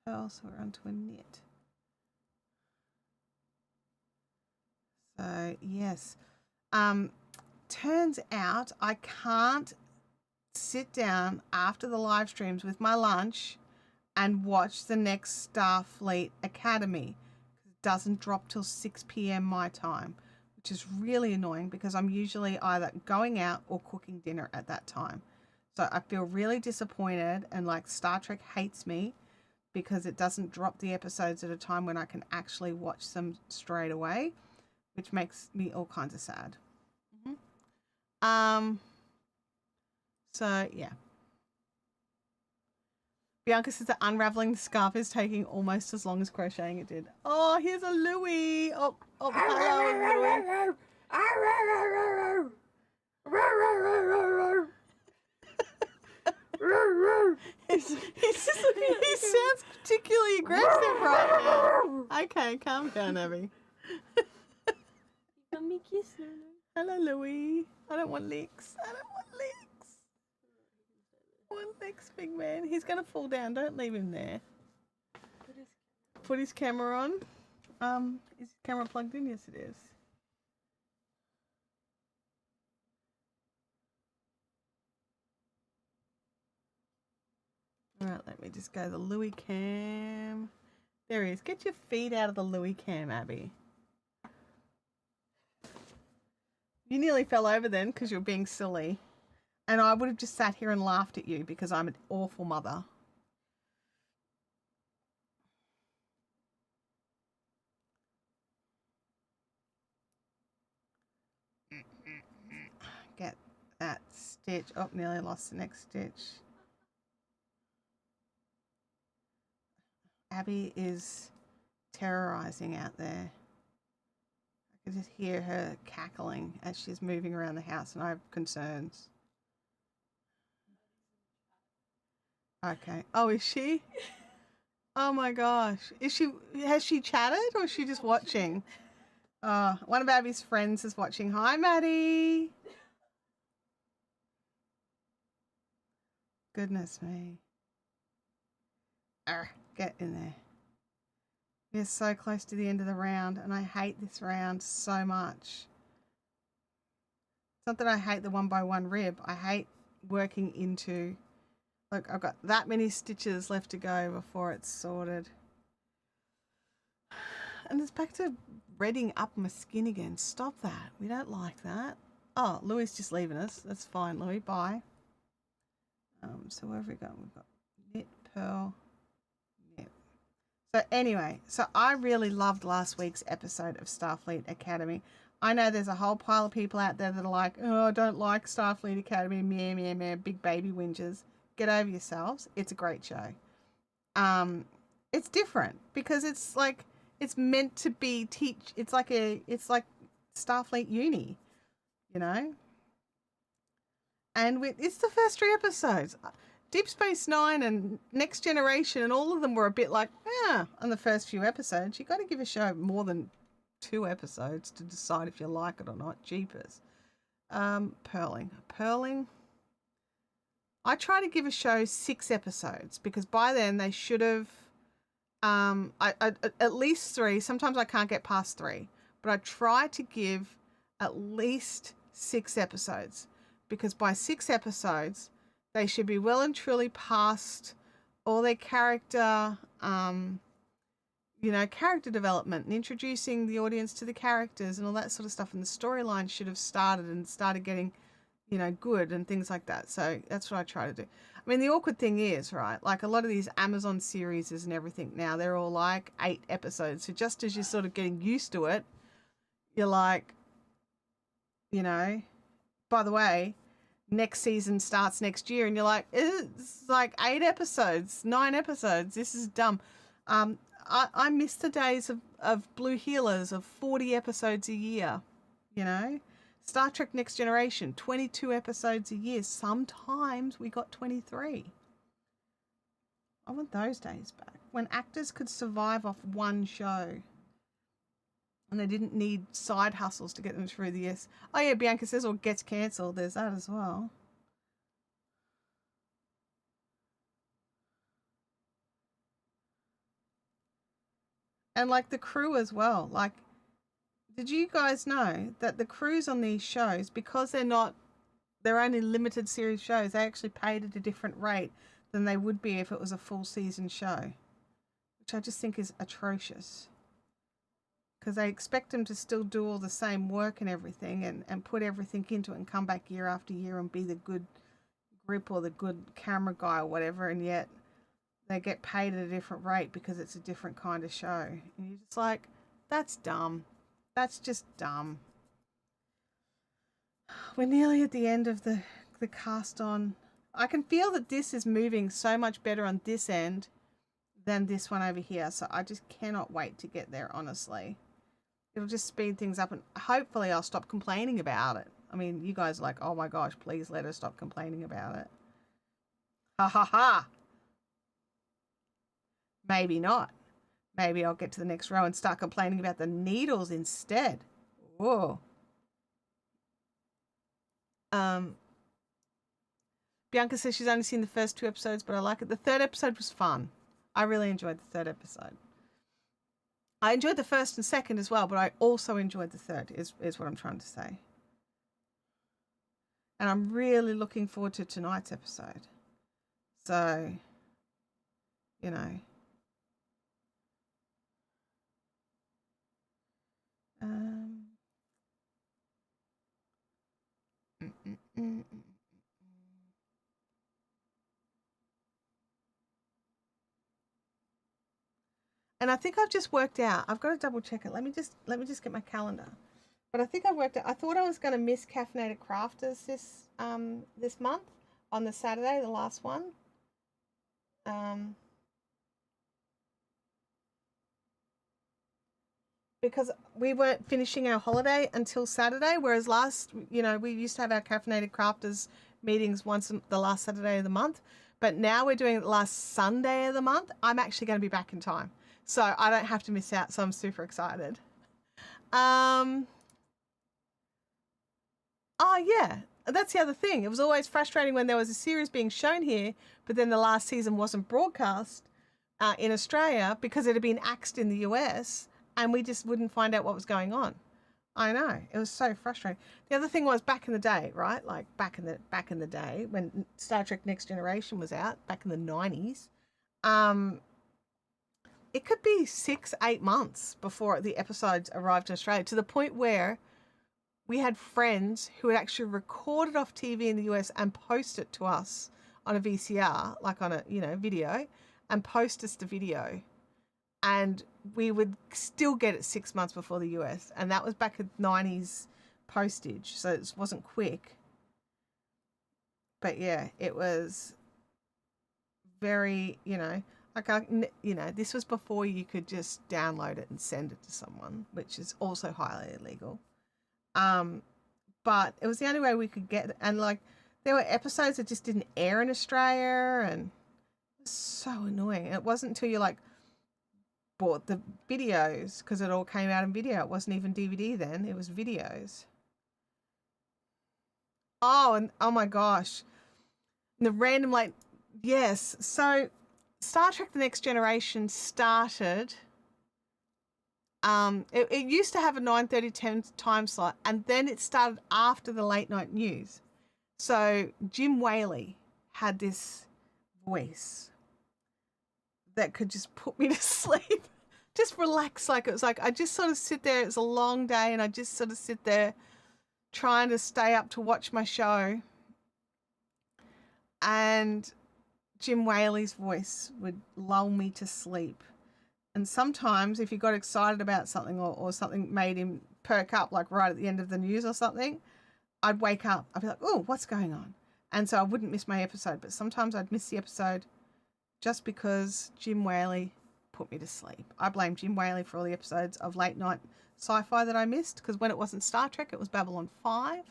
Pearl, so we're onto a knit. So yes, turns out I can't sit down after the live streams with my lunch and watch the next Starfleet Academy. It doesn't drop till 6 p.m. my time, which is really annoying because I'm usually either going out or cooking dinner at that time. So I feel really disappointed, and like Star Trek hates me because it doesn't drop the episodes at a time when I can actually watch them straight away, which makes me all kinds of sad. So yeah. Bianca says that unraveling the scarf is taking almost as long as crocheting it did. Oh, here's a Louie. Oh, hello, Louie. He sounds particularly aggressive right now. Okay, calm down, Abby. Let me kiss her. Hello, Louie. I don't want licks. I don't want licks. I want licks, big man. He's gonna fall down. Don't leave him there. Put his camera on. Is his camera plugged in? Yes, it is. All right, let me just go to the Louis cam. There he is. Get your feet out of the Louis cam, Abby. You nearly fell over then because you were being silly. And I would have just sat here and laughed at you because I'm an awful mother. Get that stitch. Oh, nearly lost the next stitch. Abby is terrorizing out there. I can just hear her cackling as she's moving around the house, and I have concerns. Okay. Oh, is she? Oh my gosh. Has she chatted or is she just watching? One of Abby's friends is watching. Hi, Maddie. Goodness me. Get in there. We're so close to the end of the round, and I hate this round so much. It's not that I hate the 1x1 rib. I hate working into... Look, I've got that many stitches left to go before it's sorted. And it's back to redding up my skin again. Stop that. We don't like that. Oh, Louis is just leaving us. That's fine, Louis. Bye. So where have we got? We've got knit, purl, knit. So anyway, so I really loved last week's episode of Starfleet Academy. I know there's a whole pile of people out there that are like, oh, I don't like Starfleet Academy, meh, meh, meh, big baby whingers. Get over yourselves. It's a great show. It's different because it's like it's meant to be teach. It's like Starfleet Uni, you know. And it's the first 3 episodes. Deep Space Nine and Next Generation, and all of them were a bit like, on the first few episodes. You got to give a show more than 2 episodes to decide if you like it or not. Jeepers. Perling. I try to give a show 6 episodes because by then they should have, at least 3. Sometimes I can't get past 3, but I try to give at least 6 episodes because by 6 episodes they should be well and truly past all their character, character development and introducing the audience to the characters and all that sort of stuff. And the storyline should have started getting, good and things like that. So that's what I try to do. I mean, the awkward thing is, right, like a lot of these Amazon series and everything now, they're all like 8 episodes. So just as you're sort of getting used to it, you're like, by the way, next season starts next year, and you're like, it's like 8 episodes, 9 episodes. This is dumb. I miss the days of Blue Healers of 40 episodes a year, Star Trek Next Generation, 22 episodes a year. Sometimes we got 23. I want those days back when actors could survive off one show and they didn't need side hustles to get them through the years. Oh yeah, Bianca says, or gets cancelled. There's that as well. And like the crew as well. Like, did you guys know that the crews on these shows, because they're only limited series shows, they actually paid at a different rate than they would be if it was a full season show, which I just think is atrocious. Because they expect them to still do all the same work and everything and put everything into it and come back year after year and be the good grip or the good camera guy or whatever, and yet they get paid at a different rate because it's a different kind of show. And you're just like, that's dumb. That's just dumb. We're nearly at the end of the cast on. I can feel that this is moving so much better on this end than this one over here. So I just cannot wait to get there, honestly. It'll just speed things up and hopefully I'll stop complaining about it. I mean, you guys are like, oh my gosh, please let us stop complaining about it. Ha ha ha. Maybe not. Maybe I'll get to the next row and start complaining about the needles instead. Whoa. Bianca says she's only seen the first 2 episodes, but I like it. The 3rd episode was fun. I really enjoyed the 3rd episode. I enjoyed the 1st and 2nd as well, but I also enjoyed the 3rd, is what I'm trying to say. And I'm really looking forward to tonight's episode. So, And I think I've just worked out. I've got to double check it. Let me just get my calendar. But I think I've worked out. I thought I was going to miss Caffeinated Crafters this month on the Saturday, the last one. Because we weren't finishing our holiday until Saturday, whereas we used to have our Caffeinated Crafters meetings once the last Saturday of the month, but now we're doing it the last Sunday of the month. I'm actually going to be back in time, so I don't have to miss out, so I'm super excited. Oh yeah, that's the other thing. It was always frustrating when there was a series being shown here, but then the last season wasn't broadcast in Australia because it had been axed in the US, and we just wouldn't find out what was going on. I know, it was so frustrating. The other thing was back in the day, right? Like back in the day when Star Trek Next Generation was out, back in the 90s, it could be 6-8 months before the episodes arrived in Australia, to the point where we had friends who had actually recorded off TV in the US and post it to us on a VCR, like on a video, and post us the video. And we would still get it 6 months before the US. And that was back at 90s postage. So it wasn't quick. But yeah, it was very, Like, this was before you could just download it and send it to someone, which is also highly illegal. But it was the only way we could get, and like, there were episodes that just didn't air in Australia, and it was so annoying. It wasn't until you like bought the videos, because it all came out in video. It wasn't even DVD then, it was videos. Oh, and oh my gosh, the random, like, yes. So Star Trek The Next Generation started, it used to have a 9:30 10 time slot, and then it started after the late night news. So Jim Whaley had this voice that could just put me to sleep, just relax. Like, it was like I just sort of sit there, it's a long day, and I just sort of sit there trying to stay up to watch my show, and Jim Whaley's voice would lull me to sleep. And sometimes if he got excited about something, or something made him perk up, like right at the end of the news or something, I'd wake up. I'd be like, oh, what's going on? And so I wouldn't miss my episode. But sometimes I'd miss the episode just because Jim Whaley put me to sleep. I blame Jim Whaley for all the episodes of late night sci-fi that I missed, because when it wasn't Star Trek, it was Babylon 5.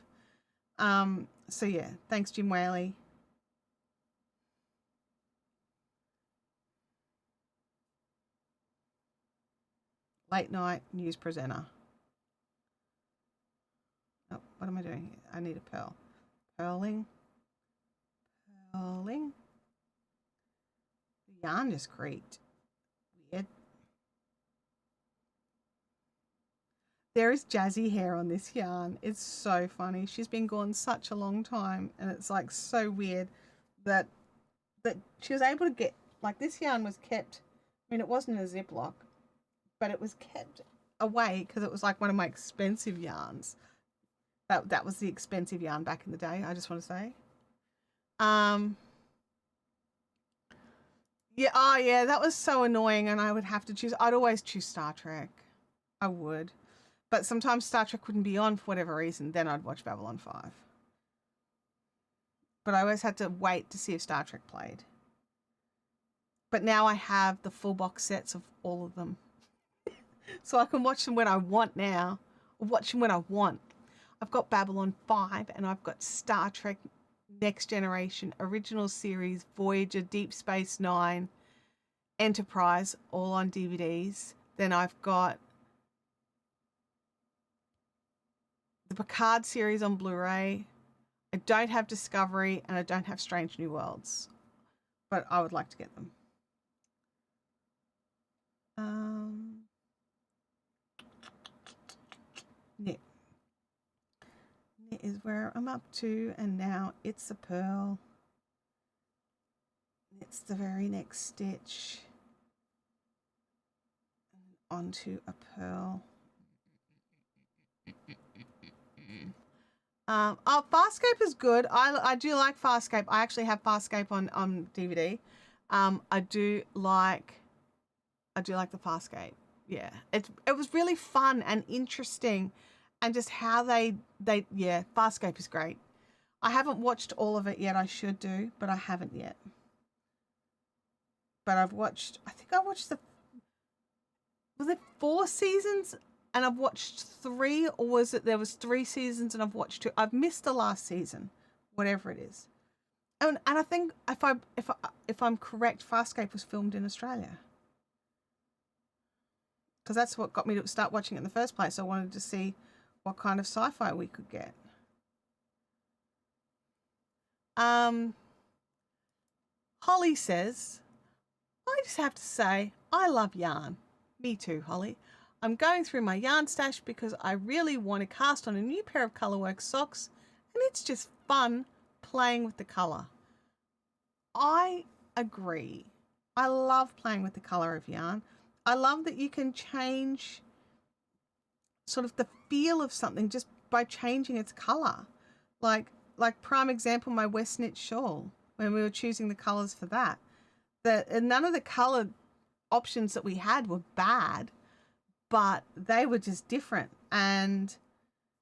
So yeah, thanks, Jim Whaley. Late night news presenter. Oh, what am I doing here? I need a pearl. Purling. The yarn just creaked. Weird. There is jazzy hair on this yarn. It's so funny. She's been gone such a long time, and it's like so weird that she was able to get, like, this yarn was kept. I mean, it wasn't a Ziploc, but it was kept away because it was like one of my expensive yarns. That was the expensive yarn back in the day, I just want to say. Yeah, oh yeah, that was so annoying, and I would have to choose. I'd always choose Star Trek. I would. But sometimes Star Trek wouldn't be on for whatever reason, then I'd watch Babylon 5. But I always had to wait to see if Star Trek played. But now I have the full box sets of all of them. So I can watch them when I want now, or watch them when I want. I've got Babylon 5, and I've got Star Trek Next Generation, Original Series, Voyager, Deep Space Nine, Enterprise, all on DVDs. Then I've got the Picard series on Blu-ray. I don't have Discovery, and I don't have Strange New Worlds, but I would like to get them. Knit is where I'm up to, and now it's a pearl. It's the very next stitch, and onto a pearl. Farscape is good. I do like Farscape. I actually have Farscape on DVD. I do like the Farscape. Yeah, it was really fun and interesting, and just how they Farscape is great. I haven't watched all of it yet. I should do, but I haven't yet. But I think I watched was it 4 seasons, and I've watched 3, or was it there was 3 seasons and I've watched 2? I've missed the last season, whatever it is. And I think if I'm correct, Farscape was filmed in Australia, because that's what got me to start watching it in the first place. I wanted to see what kind of sci-fi we could get. Holly says, I just have to say, I love yarn. Me too, Holly. I'm going through my yarn stash because I really want to cast on a new pair of Colourworks socks, and it's just fun playing with the colour. I agree. I love playing with the colour of yarn. I love that you can change sort of the feel of something just by changing its colour. Like prime example, my West Knit shawl, when we were choosing the colours for that. None of the colour options that we had were bad, but they were just different. And,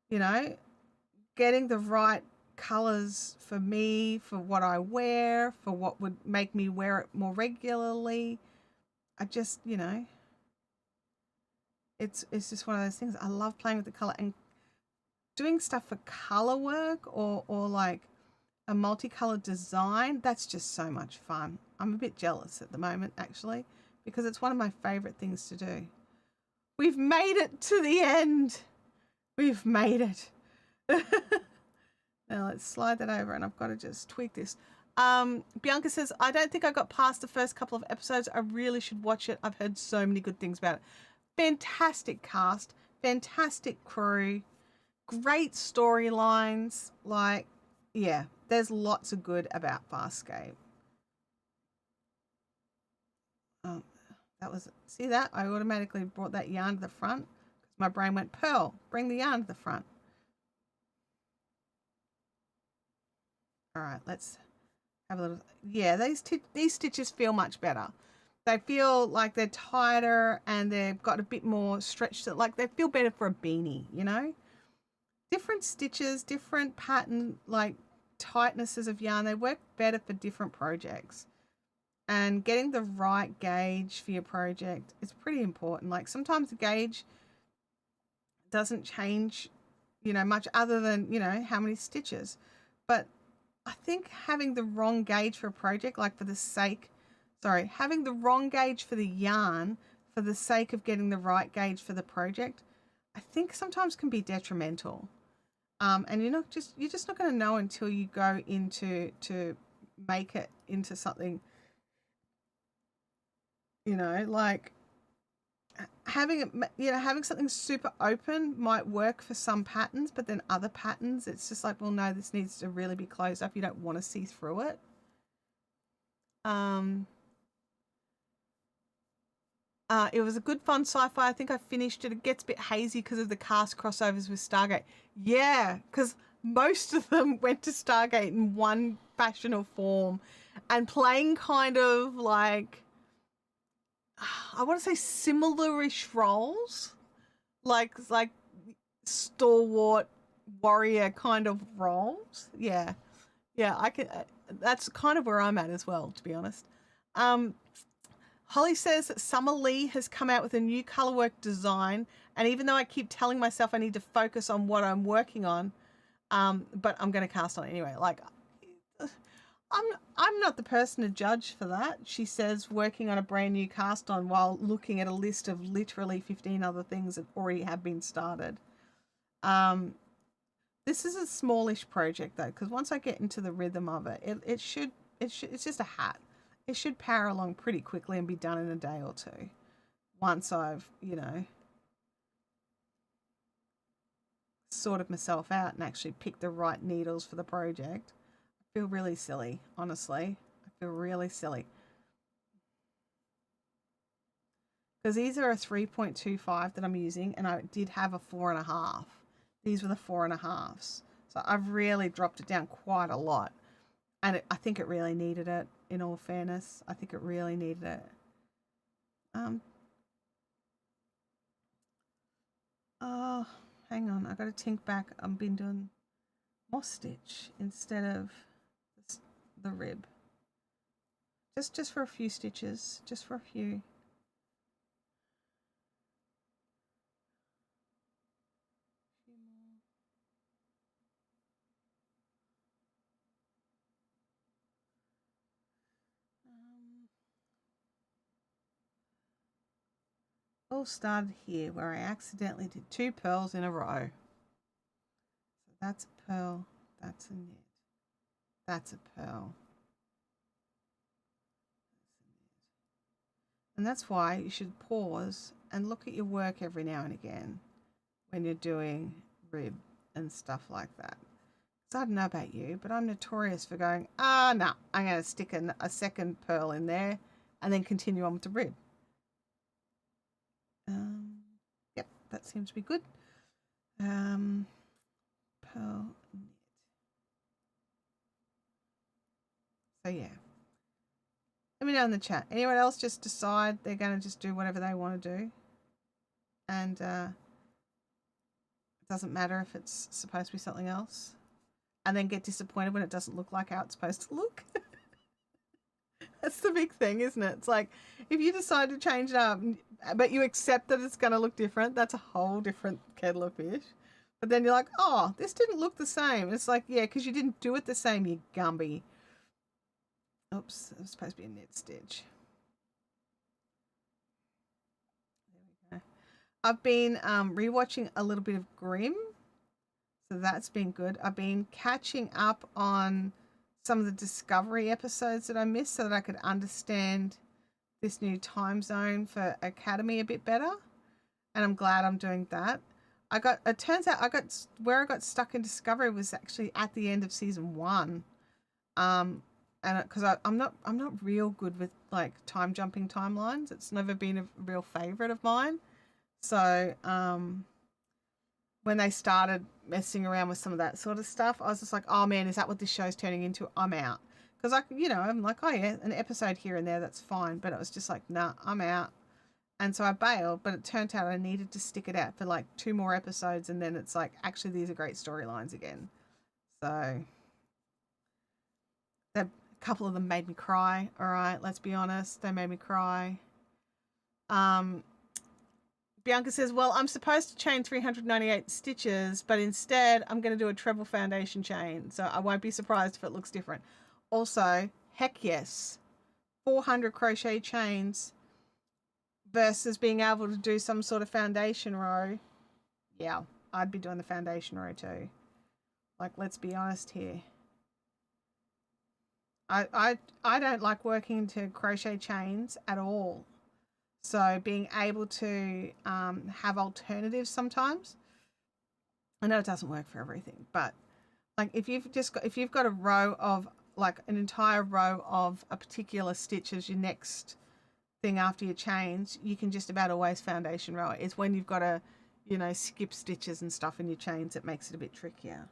getting the right colors for me, for what I wear, for what would make me wear it more regularly. I just, it's just one of those things. I love playing with the color and doing stuff for color work or like a multicolored design. That's just so much fun. I'm a bit jealous at the moment, actually, because it's one of my favorite things to do. We've made it to the end. We've made it. Now let's slide that over, and I've got to just tweak this. Bianca says, I don't think I got past the first couple of episodes. I really should watch it. I've heard so many good things about it. Fantastic cast, fantastic crew, great storylines. Like, yeah, there's lots of good about Farscape. That was, see that? I automatically brought that yarn to the front because my brain went, Pearl, bring the yarn to the front. All right, let's have a little, yeah, these stitches feel much better. They feel like they're tighter and they've got a bit more stretch to, like they feel better for a beanie, Different stitches, different pattern, like tightnesses of yarn, they work better for different projects. And getting the right gauge for your project is pretty important. Like sometimes the gauge doesn't change, much other than, how many stitches. But I think having the wrong gauge for a project, like having the wrong gauge for the yarn for the sake of getting the right gauge for the project, I think sometimes can be detrimental. And you're just not going to know until you go into to make it into something, like having something super open might work for some patterns, but then other patterns, it's just like, well, no, this needs to really be closed up. You don't want to see through it. It was a good fun sci-fi. I think I finished it. It gets a bit hazy because of the cast crossovers with Stargate. Yeah, because most of them went to Stargate in one fashion or form and playing kind of like, I want to say similar-ish roles, like stalwart warrior kind of roles. Yeah, I can. That's kind of where I'm at as well, to be honest. Holly says that Summer Lee has come out with a new colorwork design, and even though I keep telling myself I need to focus on what I'm working on, but I'm going to cast on it anyway. Like, I'm not the person to judge for that. She says working on a brand new cast on while looking at a list of literally 15 other things that already have been started. This is a smallish project though, because once I get into the rhythm of it, it's just a hat. It should power along pretty quickly and be done in a day or two. Once I've, sorted myself out and actually picked the right needles for the project. I feel really silly, honestly. I feel really silly. Because these are a 3.25 that I'm using, and I did have a 4.5. These were the 4.5s. So I've really dropped it down quite a lot. And I think it really needed it, in all fairness. I think it really needed it. Oh, hang on. I got to think back. I've been doing more stitch instead of the rib. Just for a few stitches. Just for a few. All started here where I accidentally did 2 pearls in a row. So that's a pearl, that's a knit, that's a pearl. And that's why you should pause and look at your work every now and again when you're doing rib and stuff like that. So I don't know about you, but I'm notorious for going, no, I'm going to stick a second pearl in there and then continue on with the rib. Yep, that seems to be good. Pearl knit. So yeah. Let me know in the chat. Anyone else just decide they're going to just do whatever they want to do? And it doesn't matter if it's supposed to be something else. and then get disappointed when it doesn't look like how it's supposed to look. That's the big thing, isn't it? It's like if you decide to change it up, but you accept that it's going to look different, that's a whole different kettle of fish. But then you're like, oh, this didn't look the same. It's like, yeah, because you didn't do it the same, you Gumby. Oops, it was supposed to be a knit stitch. There we go. I've been rewatching a little bit of Grimm, so that's been good. I've been catching up on some of the Discovery episodes that I missed so that I could understand this new time zone for Academy a bit better. And I'm glad I'm doing that. It turns out where I got stuck in Discovery was actually at the end of season 1. And because I'm not real good with like time jumping timelines. It's never been a real favorite of mine. So when they started messing around with some of that sort of stuff, I was just like, oh man, is that what this show's turning into? I'm out. Because I'm like, oh yeah, an episode here and there, that's fine. But it was just like, nah, I'm out. And so I bailed, but it turned out I needed to stick it out for like 2 more episodes, and then it's like, actually, these are great storylines again. So a couple of them made me cry. All right, let's be honest, they made me cry. Bianca says, well, I'm supposed to chain 398 stitches, but instead I'm going to do a treble foundation chain, so I won't be surprised if it looks different. Also, heck yes, 400 crochet chains versus being able to do some sort of foundation row. Yeah, I'd be doing the foundation row too. Like, let's be honest here. I don't like working into crochet chains at all. So being able to have alternatives sometimes. I know it doesn't work for everything, but like if you've got a row of like an entire row of a particular stitch as your next thing after your chains, you can just about always foundation row it. It's when you've got to, skip stitches and stuff in your chains that makes it a bit trickier.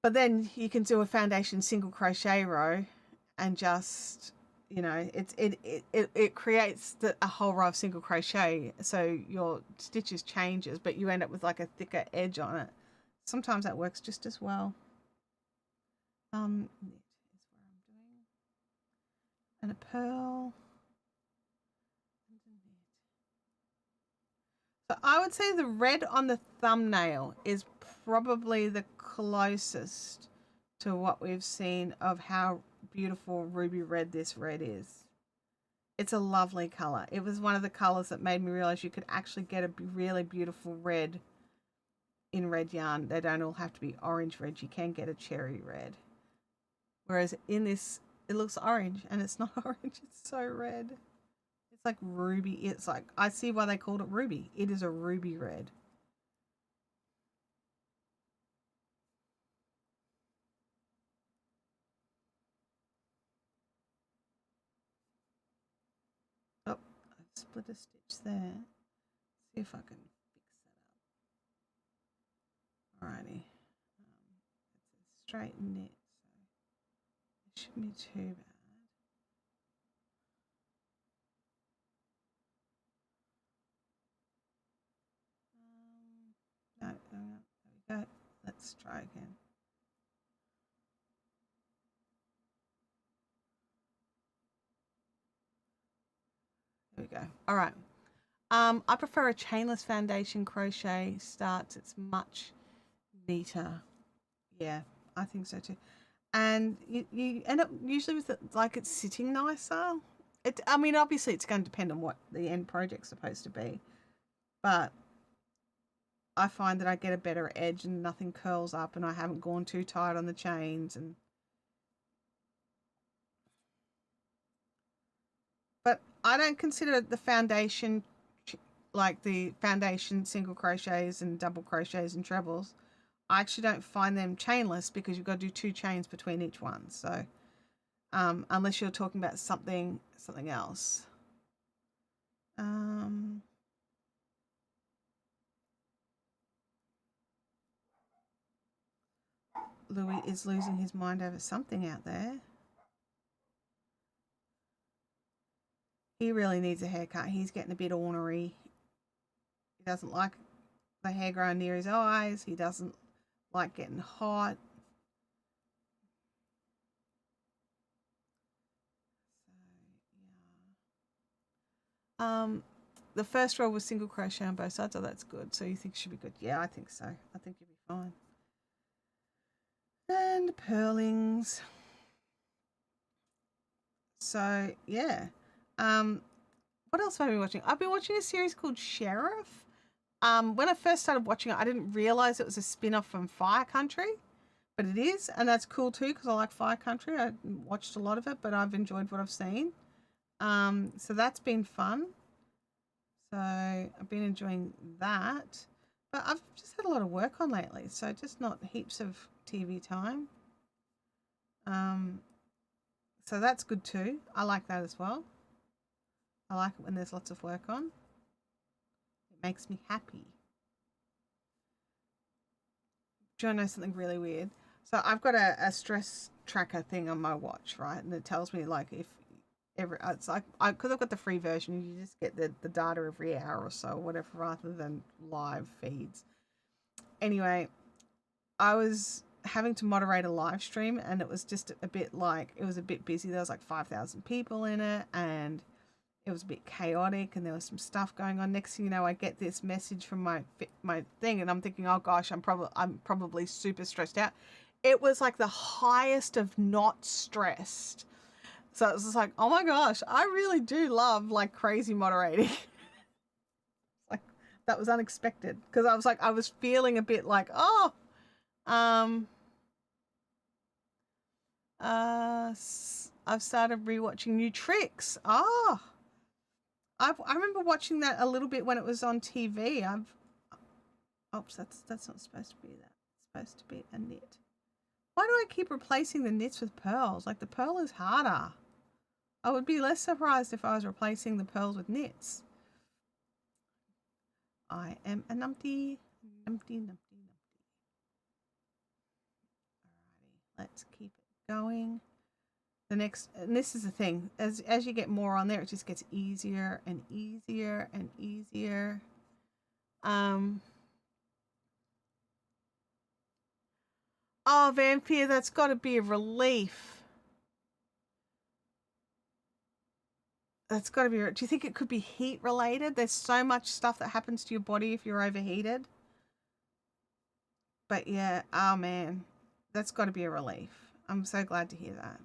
But then you can do a foundation single crochet row and just, it creates a whole row of single crochet, so your stitches changes, but you end up with like a thicker edge on it. Sometimes that works just as well. Knit is where I'm doing, and a purl. So I would say the red on the thumbnail is probably the closest to what we've seen of how beautiful ruby red this red is. It's a lovely color. It was one of the colors that made me realize you could actually get a really beautiful red in red yarn. They don't all have to be orange red. You can get a cherry red. Whereas in this, it looks orange and it's not orange. It's so red. It's like ruby. It's like, I see why they called it ruby. It is a ruby red. Oh, I've split a stitch there. See if I can fix that up. Alrighty. It's a straight knit, so it shouldn't be too bad. No, there we go. Let's try again. There we go. All right. I prefer a chainless foundation crochet starts. It's much neater. Yeah, I think so too. And you end up usually with it, like it's sitting nicer. I mean, obviously it's going to depend on what the end project's supposed to be, but I find that I get a better edge and nothing curls up, and I haven't gone too tight on the chains. But I don't consider the foundation like the foundation single crochets and double crochets and trebles. I actually don't find them chainless because you've got to do 2 chains between each one. So unless you're talking about something else. Louis is losing his mind over something out there. He really needs a haircut. He's getting a bit ornery. He doesn't like the hair growing near his eyes. He doesn't like getting hot. Um, the first row was single crochet on both sides. Oh, that's good. So you think it should be good? Yeah, I think so. I think you'll be fine. And purlings. So yeah. What else have I been watching? I've been watching a series called Sheriff. When I first started watching it, I didn't realize it was a spin-off from Fire Country, but it is, and that's cool too because I like Fire Country. I watched a lot of it, but I've enjoyed what I've seen. So that's been fun. So I've been enjoying that, but I've just had a lot of work on lately, so just not heaps of TV time. Um, so that's good too. I like that as well. I like it when there's lots of work on. It makes me happy. Do you want to know something really weird? So I've got a stress tracker thing on my watch, right? And it tells me like if every it's like because I've got the free version, you just get the data every hour or so, or whatever, rather than live feeds. Anyway, I was having to moderate a live stream, and it was just a bit like it was a bit busy. There was like 5,000 people in it, and it was a bit chaotic, and there was some stuff going on. Next thing you know, I get this message from my thing, and I'm thinking, oh gosh, I'm probably super stressed out. It was like the highest of not stressed. So it was just like, oh my gosh, I really do love like crazy moderating. Like that was unexpected because I was feeling a bit like, oh, um, I've started rewatching New Tricks. Oh, I remember watching that a little bit when it was on TV. Oops, that's not supposed to be that. It's supposed to be a knit. Why do I keep replacing the knits with pearls? Like the pearl is harder. I would be less surprised if I was replacing the pearls with knits. I am a numpty, numpty, numpty, numpty. Alrighty, let's keep it going. The next, and this is the thing, as you get more on there, it just gets easier and easier and easier. Oh, Vampire, that's got to be a relief. That's got to be. Do you think it could be heat related? There's so much stuff that happens to your body if you're overheated. But yeah, oh man, that's got to be a relief. I'm so glad to hear that.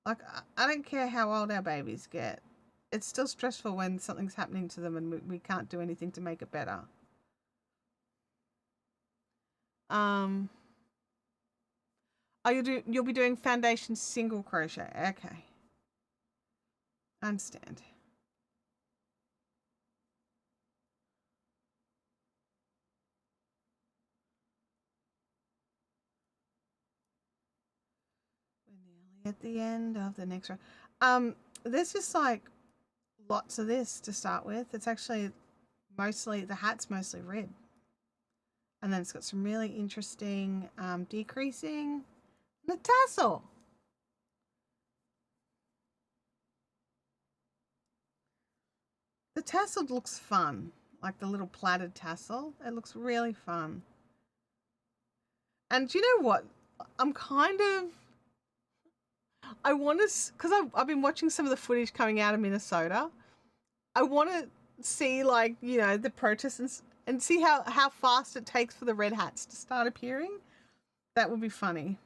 Like, I don't care how old our babies get. It's still stressful when something's happening to them and we can't do anything to make it better. Um, oh, you'll be doing foundation single crochet. Okay, I understand. We're nearly at the end of the next row. There's just like lots of this to start with. It's actually mostly the hat's mostly red, and then it's got some really interesting decreasing the tassel. The tassel looks fun, like the little plaited tassel. It looks really fun. And do you know what? I'm kind of. I want to, because I've been watching some of the footage coming out of Minnesota. I want to see, like, the protests and see how fast it takes for the red hats to start appearing. That would be funny.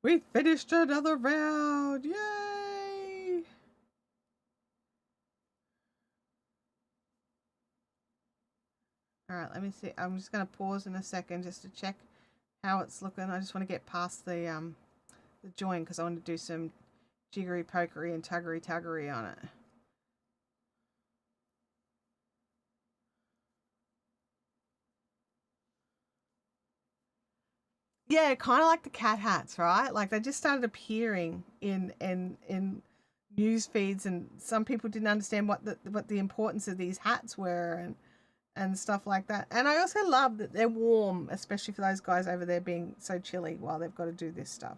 We finished another round. Yay! All right, let me see. I'm just going to pause in a second just to check how it's looking. I just want to get past the join because I want to do some jiggery pokery and tuggery on it. Yeah, kind of like the cat hats, right? Like they just started appearing in news feeds, and some people didn't understand what the importance of these hats were, and stuff like that. And I also love that they're warm, especially for those guys over there being so chilly while they've got to do this stuff.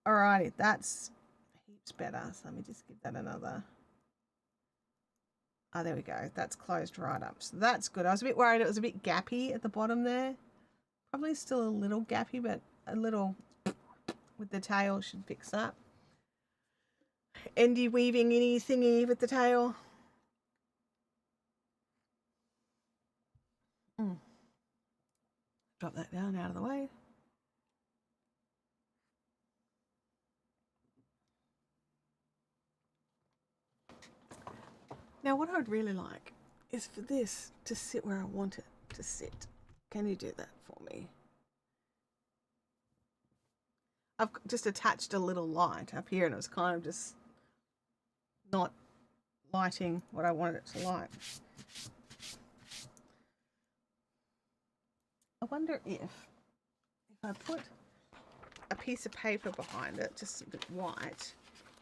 Alrighty, that's heaps better. So let me just give that another. Oh, there we go. That's closed right up. So that's good. I was a bit worried it was a bit gappy at the bottom there. Probably still a little gappy, but a little with the tail should fix that. Endy weaving any thingy with the tail. Drop that down out of the way. Now what I would really like is for this to sit where I want it to sit. Can you do that for me? I've just attached a little light up here and it was kind of just not lighting what I wanted it to light. I wonder if I put a piece of paper behind it, just a bit white,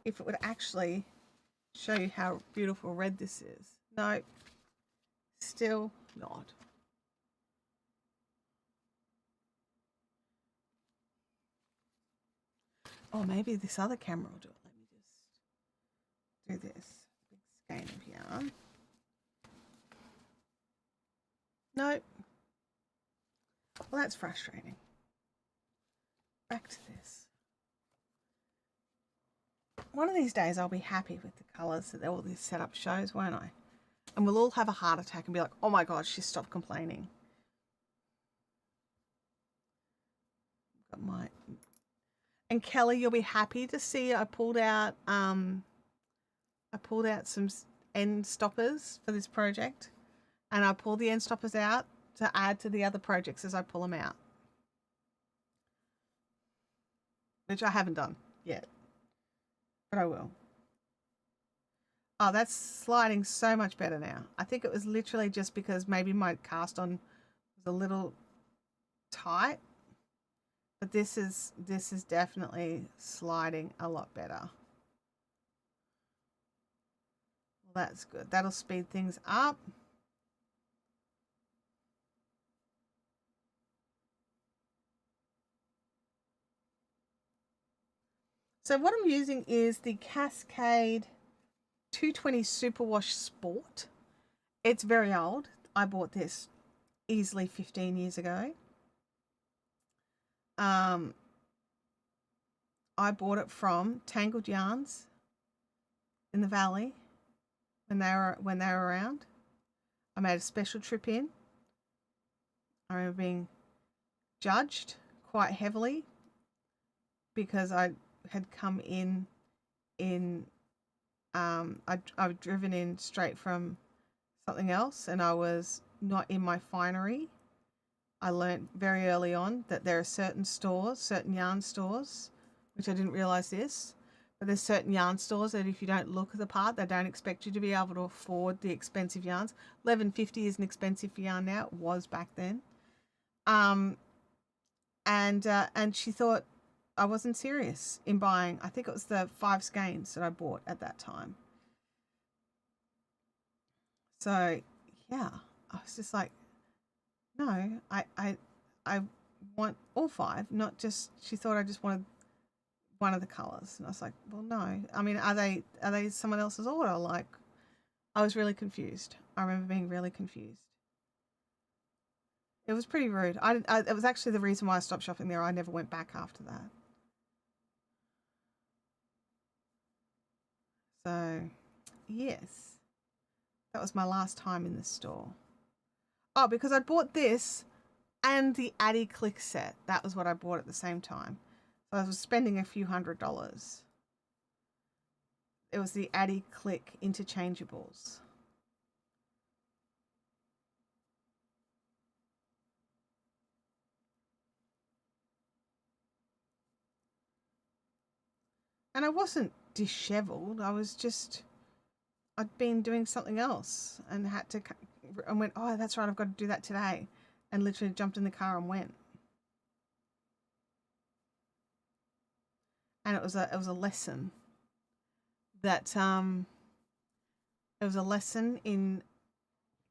if it would actually show you how beautiful red this is. No, still not. Oh, maybe this other camera will do it. Let me just do this. Big skein of yarn. Nope. Well, that's frustrating. Back to this. One of these days I'll be happy with the colours that all this setup shows, won't I? And we'll all have a heart attack and be like, oh my God, she stopped complaining. Got my... And Kelly, you'll be happy to see I pulled out some end stoppers for this project. And I pull the end stoppers out to add to the other projects as I pull them out. Which I haven't done yet. But I will. Oh, that's sliding so much better now. I think it was literally just because maybe my cast on was a little tight. But this is definitely sliding a lot better. Well, that's good. That'll speed things up. So what I'm using is the Cascade 220 Superwash Sport. It's very old. I bought this easily 15 years ago. I bought it from Tangled Yarns in the Valley when they were around. I made a special trip in. I remember being judged quite heavily because I had come in I'd driven in straight from something else and I was not in my finery. I learned very early on that there are certain stores, certain yarn stores, which I didn't realize this, but there's certain yarn stores that if you don't look the part, they don't expect you to be able to afford the expensive yarns. $11.50 is an expensive yarn now. It was back then. And she thought I wasn't serious in buying. I think it was the 5 skeins that I bought at that time. So yeah, I was just like, no, I want all 5, not just. She thought I just wanted one of the colors, and I was like, well, no. I mean, are they someone else's order? Like, I was really confused. I remember being really confused. It was pretty rude. It was actually the reason why I stopped shopping there. I never went back after that. So, yes, that was my last time in the store. Oh, because I bought this and the Addy Click set. That was what I bought at the same time. So I was spending a few $100s. It was the Addy Click interchangeables. And I wasn't disheveled. I'd been doing something else and went, oh, that's right, I've got to do that today. And literally jumped in the car and went. And it was a lesson that, it was a lesson in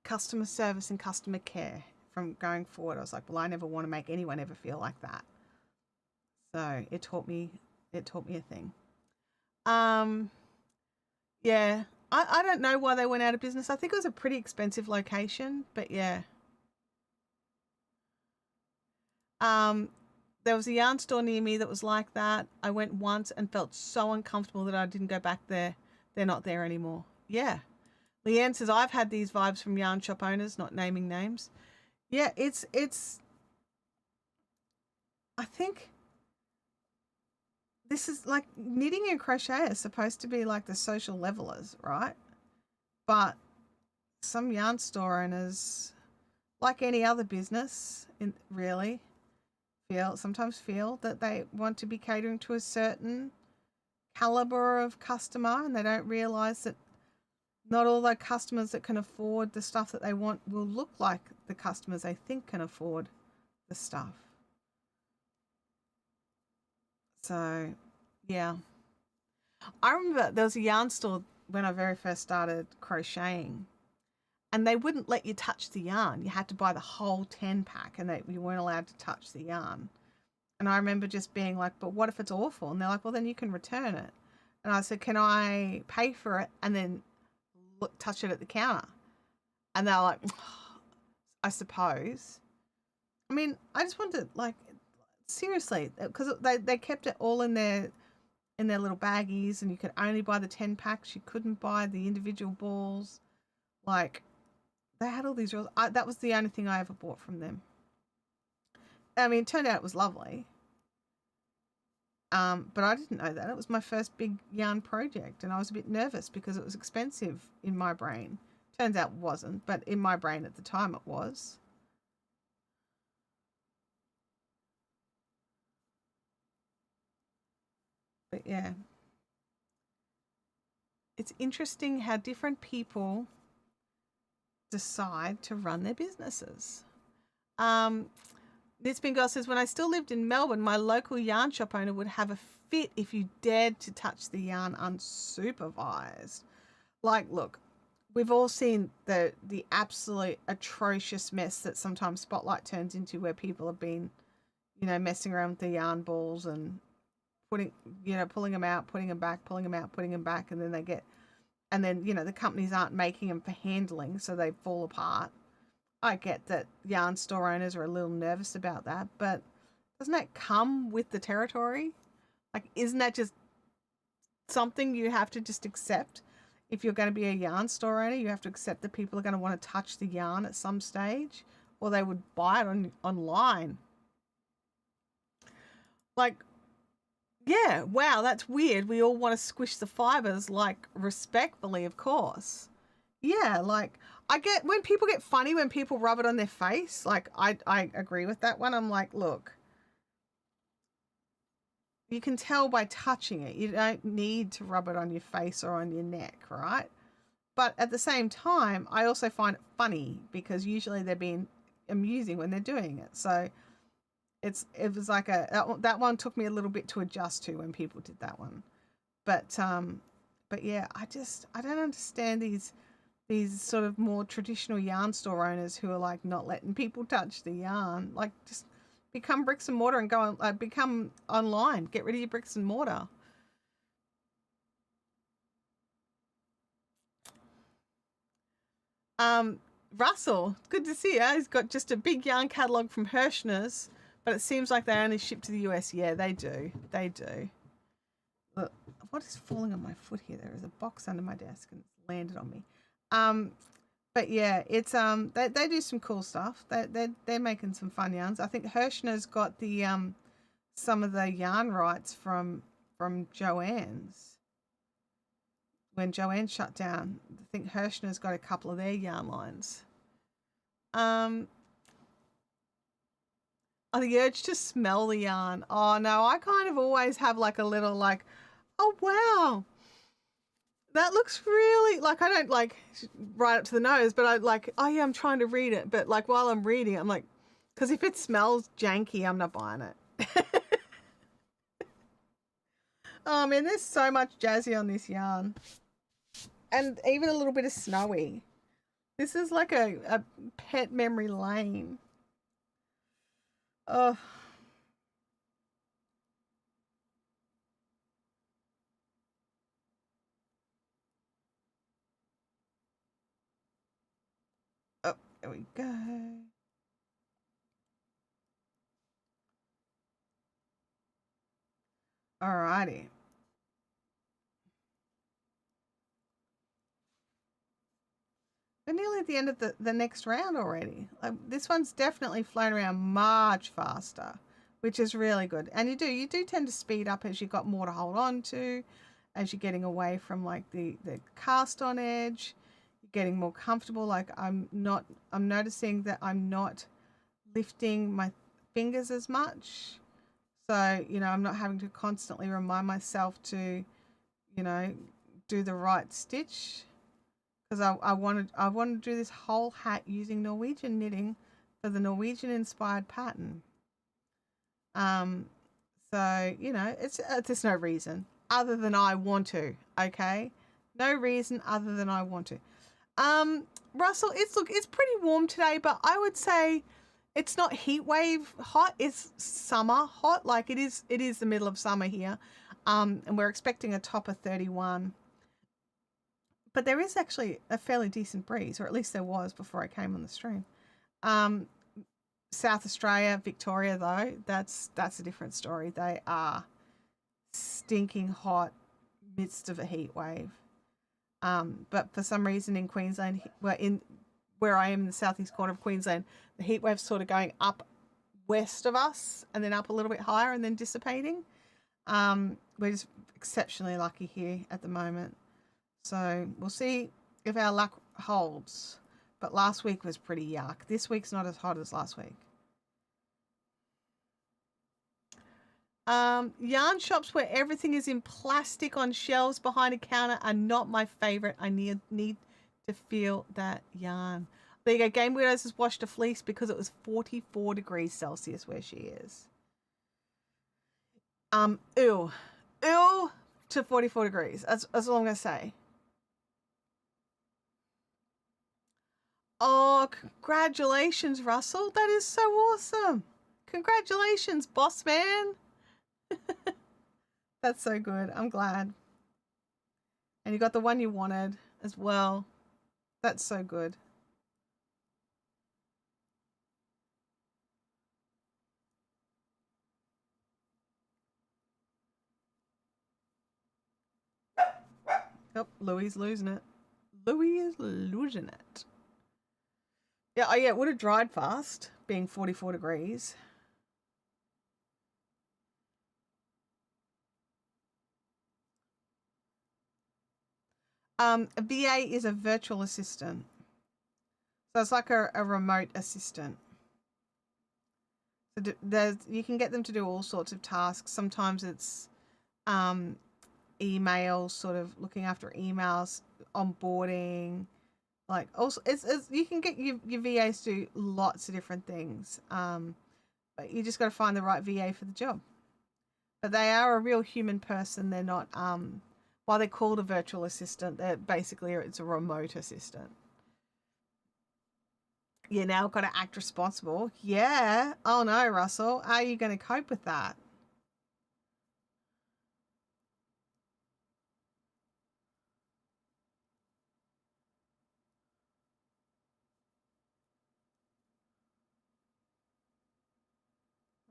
customer service and customer care from going forward. I was like, well, I never want to make anyone ever feel like that. So it taught me a thing. Yeah, I don't know why they went out of business. I think it was a pretty expensive location, but yeah. There was a yarn store near me that was like that. I went once and felt so uncomfortable that I didn't go back there. They're not there anymore. Yeah. Leanne says, I've had these vibes from yarn shop owners, not naming names. Yeah, it's I think this is like knitting and crochet is supposed to be like the social levelers, right? But some yarn store owners, like any other business, really sometimes feel that they want to be catering to a certain caliber of customer, and they don't realize that not all the customers that can afford the stuff that they want will look like the customers they think can afford the stuff. So, yeah. I remember there was a yarn store when I very first started crocheting, and they wouldn't let you touch the yarn. You had to buy the whole 10 pack, and you weren't allowed to touch the yarn. And I remember just being like, but what if it's awful? And they're like, well, then you can return it. And I said, can I pay for it and then touch it at the counter? And they're like, oh, I suppose. I mean, I just wanted, like, seriously, because they kept it all in their little baggies, and you could only buy the 10 packs. You couldn't buy the individual balls. Like, they had all these rules. That was the only thing I ever bought from them. I mean, it turned out it was lovely. But I didn't know that. It was my first big yarn project, and I was a bit nervous because it was expensive in my brain. Turns out it wasn't, but in my brain at the time it was. But yeah. It's interesting how different people decide to run their businesses. Nitzbin Girl says, when I still lived in Melbourne, my local yarn shop owner would have a fit if you dared to touch the yarn unsupervised. Like, look, we've all seen the absolute atrocious mess that sometimes Spotlight turns into, where people have been, messing around with the yarn balls and pulling them out, putting them back, pulling them out, putting them back, and then the companies aren't making them for handling, so they fall apart. I get that yarn store owners are a little nervous about that, but doesn't that come with the territory? Like, isn't that just something you have to just accept? If you're going to be a yarn store owner, you have to accept that people are going to want to touch the yarn at some stage, or they would buy it online. Like, yeah, wow, that's weird. We all want to squish the fibers, like, respectfully, of course. Yeah, like, I get when people get funny when people rub it on their face. Like, I agree with that one. I'm like, look, you can tell by touching it. You don't need to rub it on your face or on your neck, right? But at the same time, I also find it funny because usually they're being amusing when they're doing it. So it was like that one took me a little bit to adjust to when people did that one. But yeah, I don't understand these sort of more traditional yarn store owners who are like not letting people touch the yarn. Like, just become bricks and mortar and go on, become online. Get rid of your bricks and mortar. Russell, good to see you. He's got just a big yarn catalogue from Hirschner's, but it seems like they only ship to the US. Yeah, they do. They do. Look, what is falling on my foot here? There is a box under my desk and it's landed on me. But yeah, it's they do some cool stuff. They're making some fun yarns. I think Hirschner's got the some of the yarn rights from Joann's. When Joanne shut down, I think Hirschner's got a couple of their yarn lines. Oh, the urge to smell the yarn. Oh no, I kind of always have like a little like, oh wow, that looks really, like, I don't like right up to the nose, but I like, oh yeah, I'm trying to read it. But like while I'm reading it, I'm like, because if it smells janky, I'm not buying it. Oh man, there's so much jazzy on this yarn. And even a little bit of snowy. This is like a pet memory lane. Oh, oh, there we go. Alrighty. We're nearly at the end of the next round already. This one's definitely flown around much faster, which is really good. And you do tend to speed up as you've got more to hold on to, as you're getting away from like the cast on edge, you're getting more comfortable. Like I'm noticing that I'm not lifting my fingers as much. So, I'm not having to constantly remind myself to, you know, do the right stitch because I wanted to do this whole hat using Norwegian knitting for the Norwegian inspired pattern. Um, so there's no reason other than I want to. Okay, no reason other than I want to. Russell, it's pretty warm today, but I would say it's not heat wave hot. It's summer hot. Like it is the middle of summer here, and we're expecting a top of 31. But there is actually a fairly decent breeze, or at least there was before I came on the stream. Um, South Australia, Victoria, though, that's a different story. They are stinking hot midst of a heat wave. But for some reason in Queensland, where I am in the southeast corner of Queensland, the heat wave's sort of going up west of us and then up a little bit higher and then dissipating. We're just exceptionally lucky here at the moment. So we'll see if our luck holds. But last week was pretty yuck. This week's not as hot as last week. Yarn shops where everything is in plastic on shelves behind a counter are not my favorite. I need to feel that yarn. There you go. Game Weirdos has washed a fleece because it was 44 degrees Celsius where she is. Ew to 44 degrees. That's all I'm gonna say. Oh, congratulations, Russell. That is so awesome. Congratulations, boss man. That's so good. I'm glad. And you got the one you wanted as well. That's so good. Oh, Louis is losing it. Louis is losing it. Yeah, it would have dried fast, being 44 degrees. A VA is a virtual assistant. So it's like a remote assistant. So you can get them to do all sorts of tasks. Sometimes it's emails, sort of looking after emails, onboarding, like also you can get your VAs to do lots of different things. But you just got to find the right VA for the job. But they are a real human person. They're not while they're called a virtual assistant, they're basically it's a remote assistant. You now got to act responsible. Yeah. Oh no, Russell, how are you going to cope with that?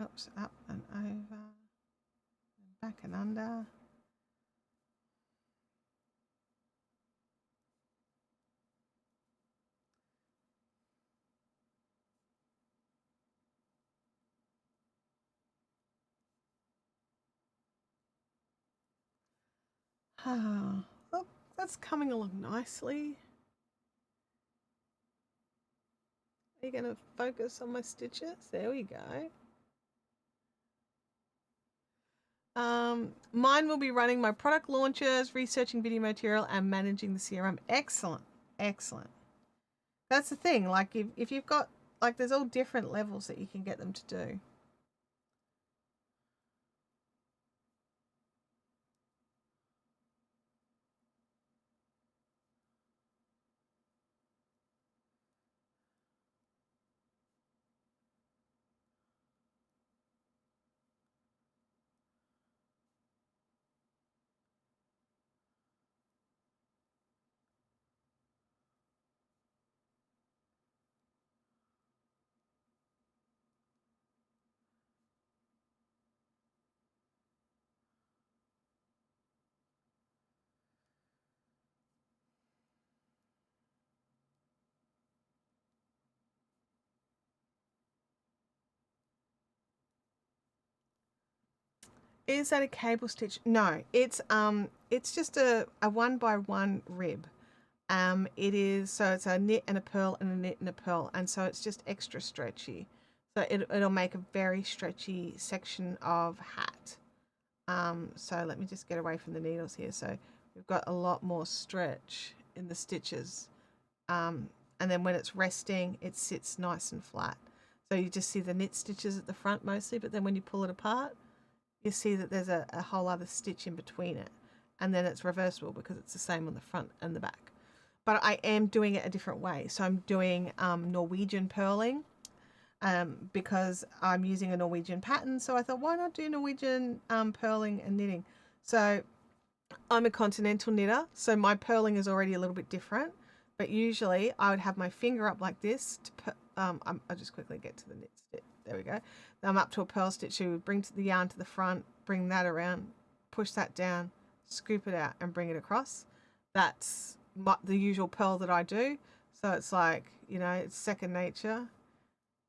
Oops, up and over, back and under. Oh, look, that's coming along nicely. Are you going to focus on my stitches? There we go. Mine will be running my product launches, researching video material, and managing the CRM. Excellent. Excellent. That's the thing. Like if you've got like there's all different levels that you can get them to do. Is that a cable stitch? No, it's just a 1 by 1 rib. It is, so it's a knit and a purl and a knit and a purl, and so it's just extra stretchy. So it'll make a very stretchy section of hat. So let me just get away from the needles here. So we've got a lot more stretch in the stitches. And then when it's resting, it sits nice and flat. So you just see the knit stitches at the front mostly, but then when you pull it apart, you see that there's a whole other stitch in between it. And then it's reversible because it's the same on the front and the back. But I am doing it a different way. So I'm doing Norwegian purling because I'm using a Norwegian pattern. So I thought, why not do Norwegian purling and knitting? So I'm a continental knitter, so my purling is already a little bit different. But usually I would have my finger up like this to I'll just quickly get to the knit stitch. There we go. I'm up to a purl stitch. You would bring the yarn to the front, bring that around, push that down, scoop it out and bring it across. That's the usual purl that I do. So it's like, you know, it's second nature.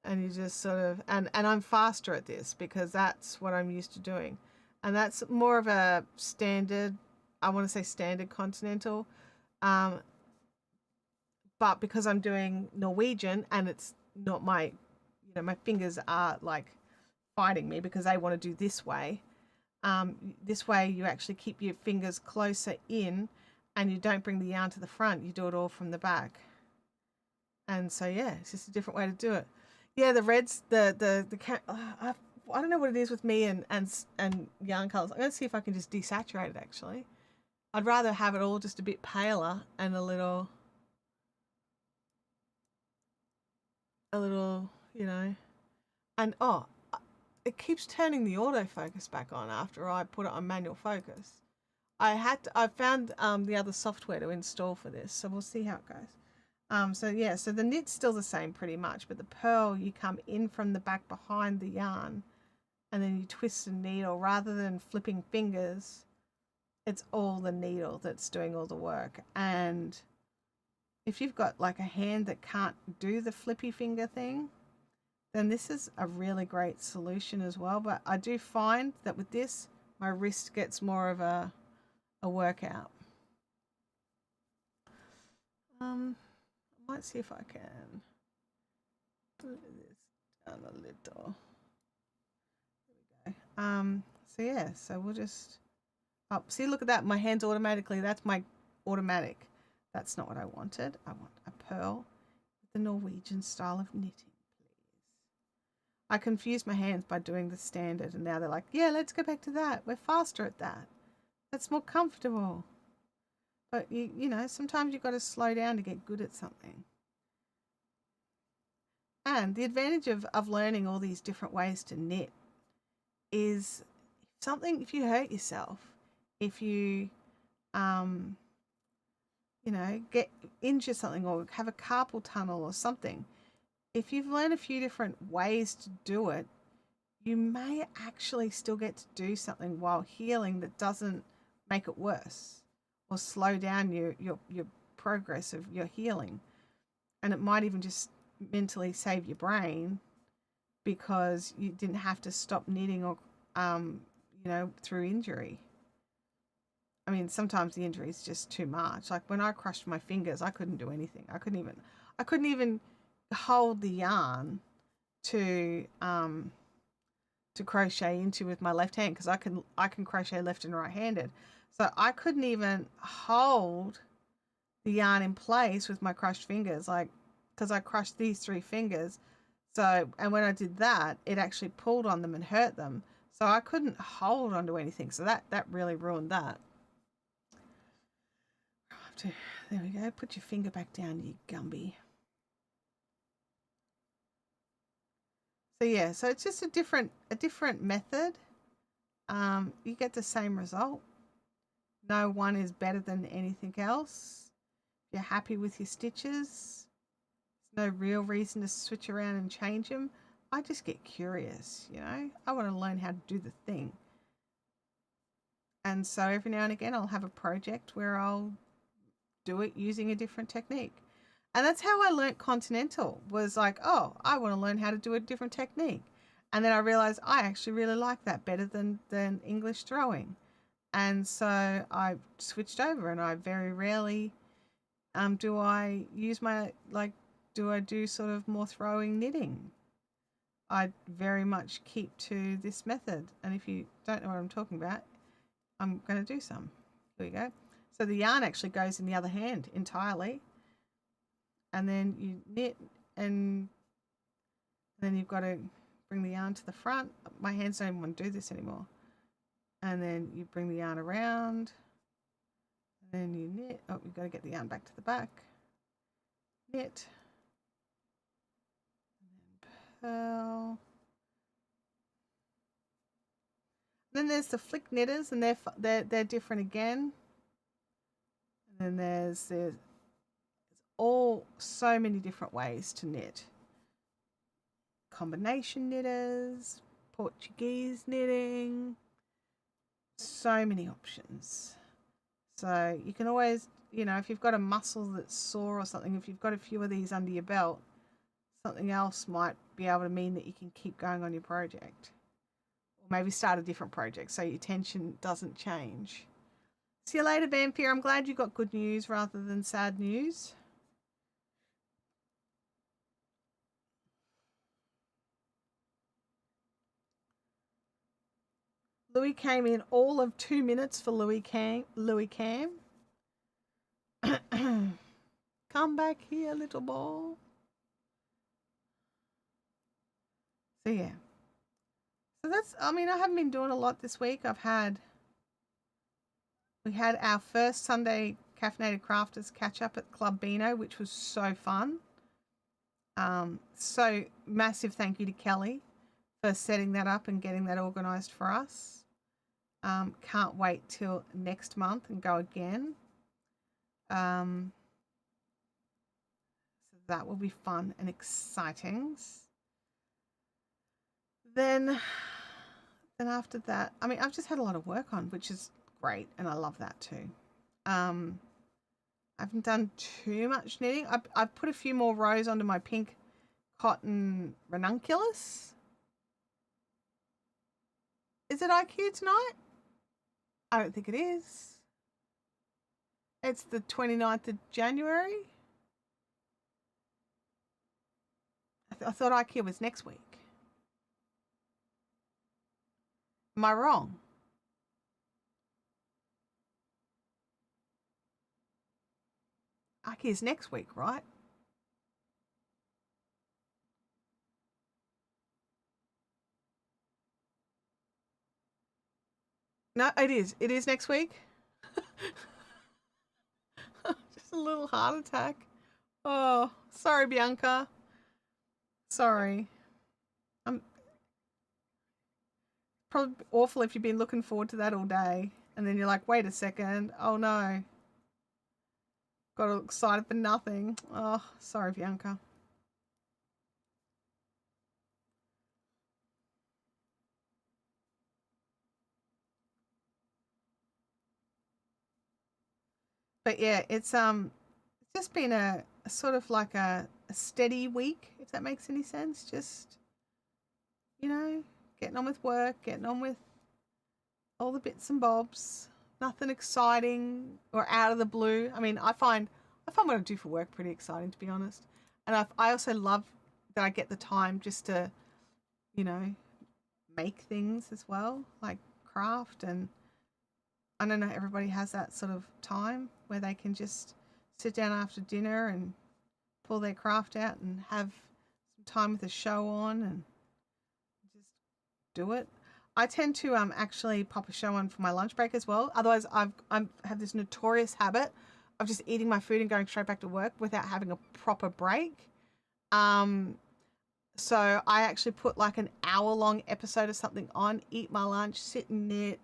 And you just sort of, and I'm faster at this because that's what I'm used to doing. And that's more of a standard, I want to say standard continental. But because I'm doing Norwegian and it's not my, you know, my fingers are like fighting me because they want to do this way. This way you actually keep your fingers closer in and you don't bring the yarn to the front. You do it all from the back. And so, yeah, it's just a different way to do it. Yeah, the reds, I don't know what it is with me and yarn colors. I'm going to see if I can just desaturate it actually. I'd rather have it all just a bit paler and a little, you know, and it keeps turning the autofocus back on after I put it on manual focus. I found the other software to install for this, so we'll see how it goes. So yeah, so the knit's still the same pretty much, but the purl, you come in from the back behind the yarn and then you twist the needle rather than flipping fingers. It's all the needle that's doing all the work. And if you've got like a hand that can't do the flippy finger thing, then this is a really great solution as well. But I do find that with this, my wrist gets more of a workout. I might see if I can put this down a little. There we go. So yeah, so we'll just, oh, see, look at that. My hands automatically, that's my automatic. That's not what I wanted. I want a purl with the Norwegian style of knitting, please. I confused my hands by doing the standard and now they're like, yeah, let's go back to that. We're faster at that. That's more comfortable. But you know, sometimes you've got to slow down to get good at something. And the advantage of learning all these different ways to knit is if you hurt yourself, if you you know, get injure something or have a carpal tunnel or something, if you've learned a few different ways to do it, you may actually still get to do something while healing that doesn't make it worse or slow down your progress of your healing. And it might even just mentally save your brain because you didn't have to stop knitting or you know, through injury. I mean, sometimes the injury is just too much. Like when I crushed my fingers, I couldn't do anything. I couldn't even hold the yarn to crochet into with my left hand because I can crochet left and right handed. So I couldn't even hold the yarn in place with my crushed fingers, like because I crushed these 3 fingers. So, and when I did that, it actually pulled on them and hurt them. So I couldn't hold onto anything. So that really ruined that. There we go. Put your finger back down, you Gumby. So yeah, so it's just a different method. You get the same result. No one is better than anything else. If you're happy with your stitches, there's no real reason to switch around and change them. I just get curious, you know. I want to learn how to do the thing. And so every now and again I'll have a project where I'll do it using a different technique. And that's how I learnt continental, was like, oh, I want to learn how to do a different technique. And then I realized I actually really like that better than English throwing. And so I switched over, and I very rarely do I use my, like, do I do sort of more throwing knitting. I very much keep to this method. And if you don't know what I'm talking about, I'm going to do some. Here we go. So the yarn actually goes in the other hand entirely. And then you knit, and then you've got to bring the yarn to the front. My hands don't even want to do this anymore. And then you bring the yarn around. And then you knit. Oh, you've got to get the yarn back to the back. Knit. And then purl. Then there's the flick knitters, and they're different again. And then there's all so many different ways to knit. Combination knitters, Portuguese knitting, so many options. So you can always, if you've got a muscle that's sore or something, if you've got a few of these under your belt, something else might be able to mean that you can keep going on your project. Or maybe start a different project so your tension doesn't change. See you later, Vampire. I'm glad you got good news rather than sad news. Louis came in all of 2 minutes for Louis Cam. Come back here, little ball. So yeah. So that's, I haven't been doing a lot this week. We had our first Sunday Caffeinated Crafters catch up at Club Beano, which was so fun. So massive thank you to Kelly for setting that up and getting that organised for us. Can't wait till next month and go again. So that will be fun and exciting. Then after that, I've just had a lot of work on, which is great, and I love that too. I haven't done too much knitting. I've put a few more rows onto my pink cotton ranunculus. Is it IQ tonight? I don't think it is. It's the 29th of January. I thought IQ was next week. Am I wrong? IQ is next week, right? No, it is. It is next week. Just a little heart attack. Oh, sorry, Bianca. Sorry. I'm probably awful if you've been looking forward to that all day, and then you're like, wait a second. Oh no. Got all excited for nothing. Oh, sorry, Bianca. But yeah, it's just been a sort of like a steady week, if that makes any sense. Just, getting on with work, getting on with all the bits and bobs. Nothing exciting or out of the blue. I find what I do for work pretty exciting, to be honest. And I also love that I get the time just to, make things as well, like craft. And I don't know, everybody has that sort of time where they can just sit down after dinner and pull their craft out and have some time with a show on and just do it. I tend to actually pop a show on for my lunch break as well. Otherwise, I have this notorious habit of just eating my food and going straight back to work without having a proper break. So I actually put like an hour-long episode of something on, eat my lunch, sit and knit,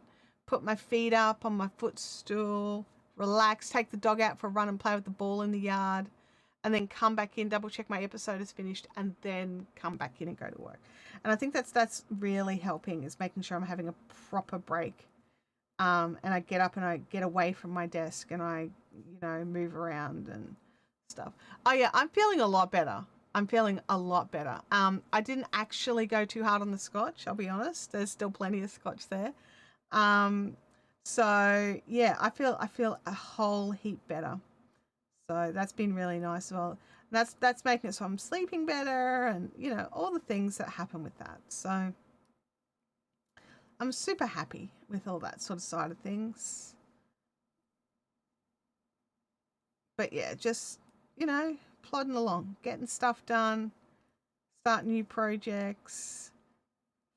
put my feet up on my footstool, relax, take the dog out for a run and play with the ball in the yard, and then come back in, double check my episode is finished, and then come back in and go to work. And I think that's really helping, is making sure I'm having a proper break. And I get up and I get away from my desk and I, move around and stuff. Oh yeah, I'm feeling a lot better. I'm feeling a lot better. I didn't actually go too hard on the scotch, I'll be honest. There's still plenty of scotch there. Um, so yeah, I feel a whole heap better. So that's been really nice. Well, that's making it so I'm sleeping better, and all the things that happen with that. So I'm super happy with all that sort of side of things. But yeah, just plodding along, getting stuff done, starting new projects,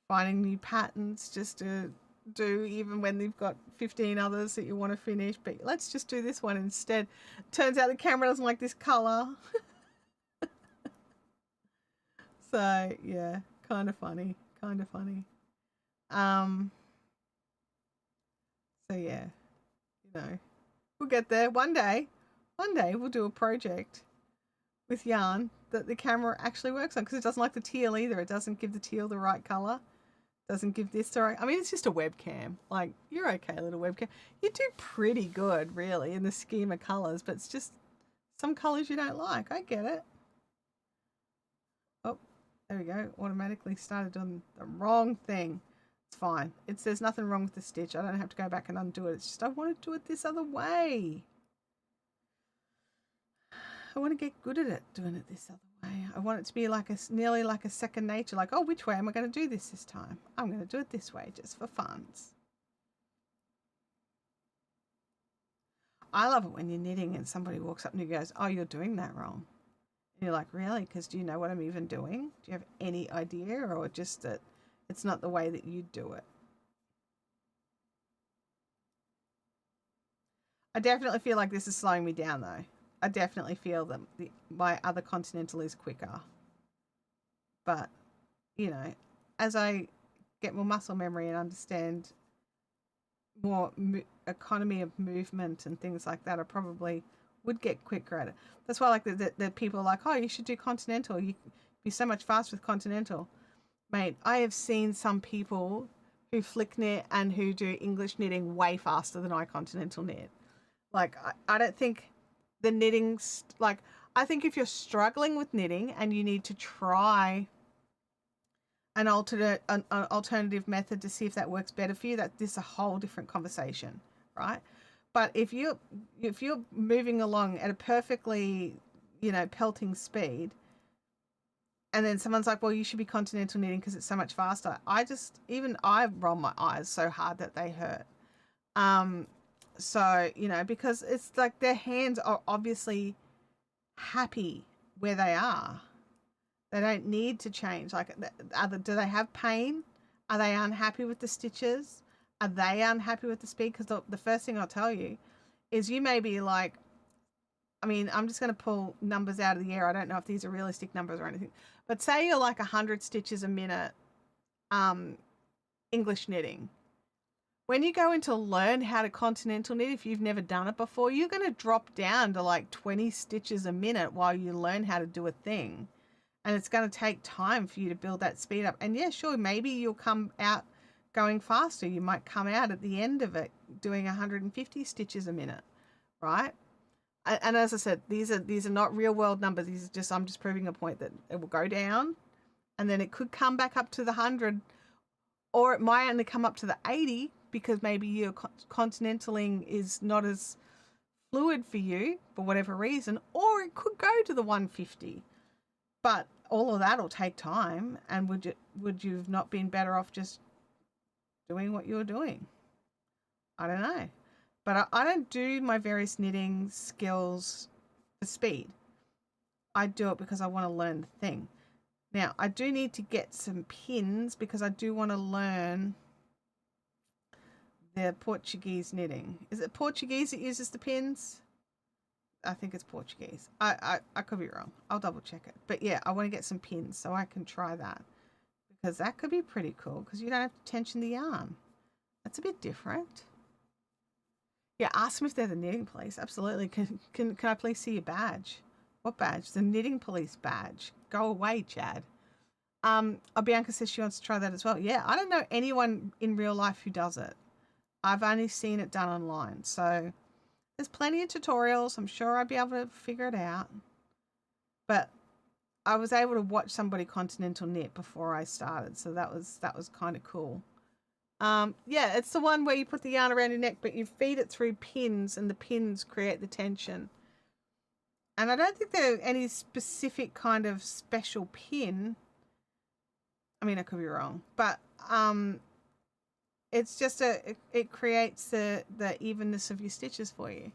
finding new patterns just to do even when you've got 15 others that you want to finish, but let's just do this one instead. Turns out the camera doesn't like this color. So yeah, kind of funny, kind of funny. um so yeah, we'll get there one day. One day we'll do a project with yarn that the camera actually works on, because it doesn't like the teal either. It doesn't give the teal the right color. Doesn't give this the right. I mean, it's just a webcam. Like, you're okay, little webcam. You do pretty good, really, in the scheme of colors, but it's just some colors you don't like. I get it. Oh, there we go. Automatically started doing the wrong thing. It's fine. It says nothing wrong with the stitch. I don't have to go back and undo it. It's just I want to do it this other way. I want to get good at it, doing it this other way. I want it to be like nearly like a second nature. Like, oh, which way am I going to do this time? I'm going to do it this way just for funs. I love it when you're knitting and somebody walks up and you goes, oh, you're doing that wrong. And you're like, really? Because do you know what I'm even doing? Do you have any idea, or just that it's not the way that you do it? I definitely feel like this is slowing me down, though. I definitely feel that my other continental is quicker. But, as I get more muscle memory and understand more economy of movement and things like that, I probably would get quicker at it. That's why, like, the people are like, oh, you should do continental. You be so much faster with continental. Mate, I have seen some people who flick knit and who do English knitting way faster than I continental knit. Like, I don't think the knitting, like, I think if you're struggling with knitting and you need to try an alternative method to see if that works better for you, that this is a whole different conversation, right? But if you're moving along at a perfectly pelting speed, and then someone's like, well, you should be continental knitting because it's so much faster, I roll my eyes so hard that they hurt. So because it's like their hands are obviously happy where they are. They don't need to change. Like, do they have pain? Are they unhappy with the stitches? Are they unhappy with the speed? Because the first thing I'll tell you is, you may be like, I mean, I'm just going to pull numbers out of the air. I don't know if these are realistic numbers or anything, but say you're like 100 stitches a minute English knitting. When you go into learn how to continental knit, if you've never done it before, you're going to drop down to like 20 stitches a minute while you learn how to do a thing. And it's going to take time for you to build that speed up. And yeah, sure, maybe you'll come out going faster. You might come out at the end of it doing 150 stitches a minute, right? And as I said, these are not real world numbers. These are just, I'm just proving a point that it will go down, and then it could come back up to the 100, or it might only come up to the 80 because maybe your continentaling is not as fluid for you for whatever reason, or it could go to the 150. But all of that will take time, and would you have not been better off just doing what you're doing? I don't know. But I don't do my various knitting skills for speed. I do it because I want to learn the thing. Now, I do need to get some pins because I do want to learn the Portuguese knitting. Is it Portuguese that uses the pins? I think it's Portuguese. I could be wrong. I'll double check it. But yeah, I want to get some pins so I can try that, because that could be pretty cool, because you don't have to tension the yarn. That's a bit different. Yeah, ask them if they're the knitting police. Absolutely. Can I please see your badge? What badge? The knitting police badge. Go away, Chad. Bianca says she wants to try that as well. Yeah, I don't know anyone in real life who does it. I've only seen it done online. So there's plenty of tutorials. I'm sure I'd be able to figure it out. But I was able to watch somebody continental knit before I started, so that was kind of cool. Yeah, it's the one where you put the yarn around your neck, but you feed it through pins, and the pins create the tension. And I don't think there are any specific kind of special pin. I mean, I could be wrong, but it's just it creates the evenness of your stitches for you.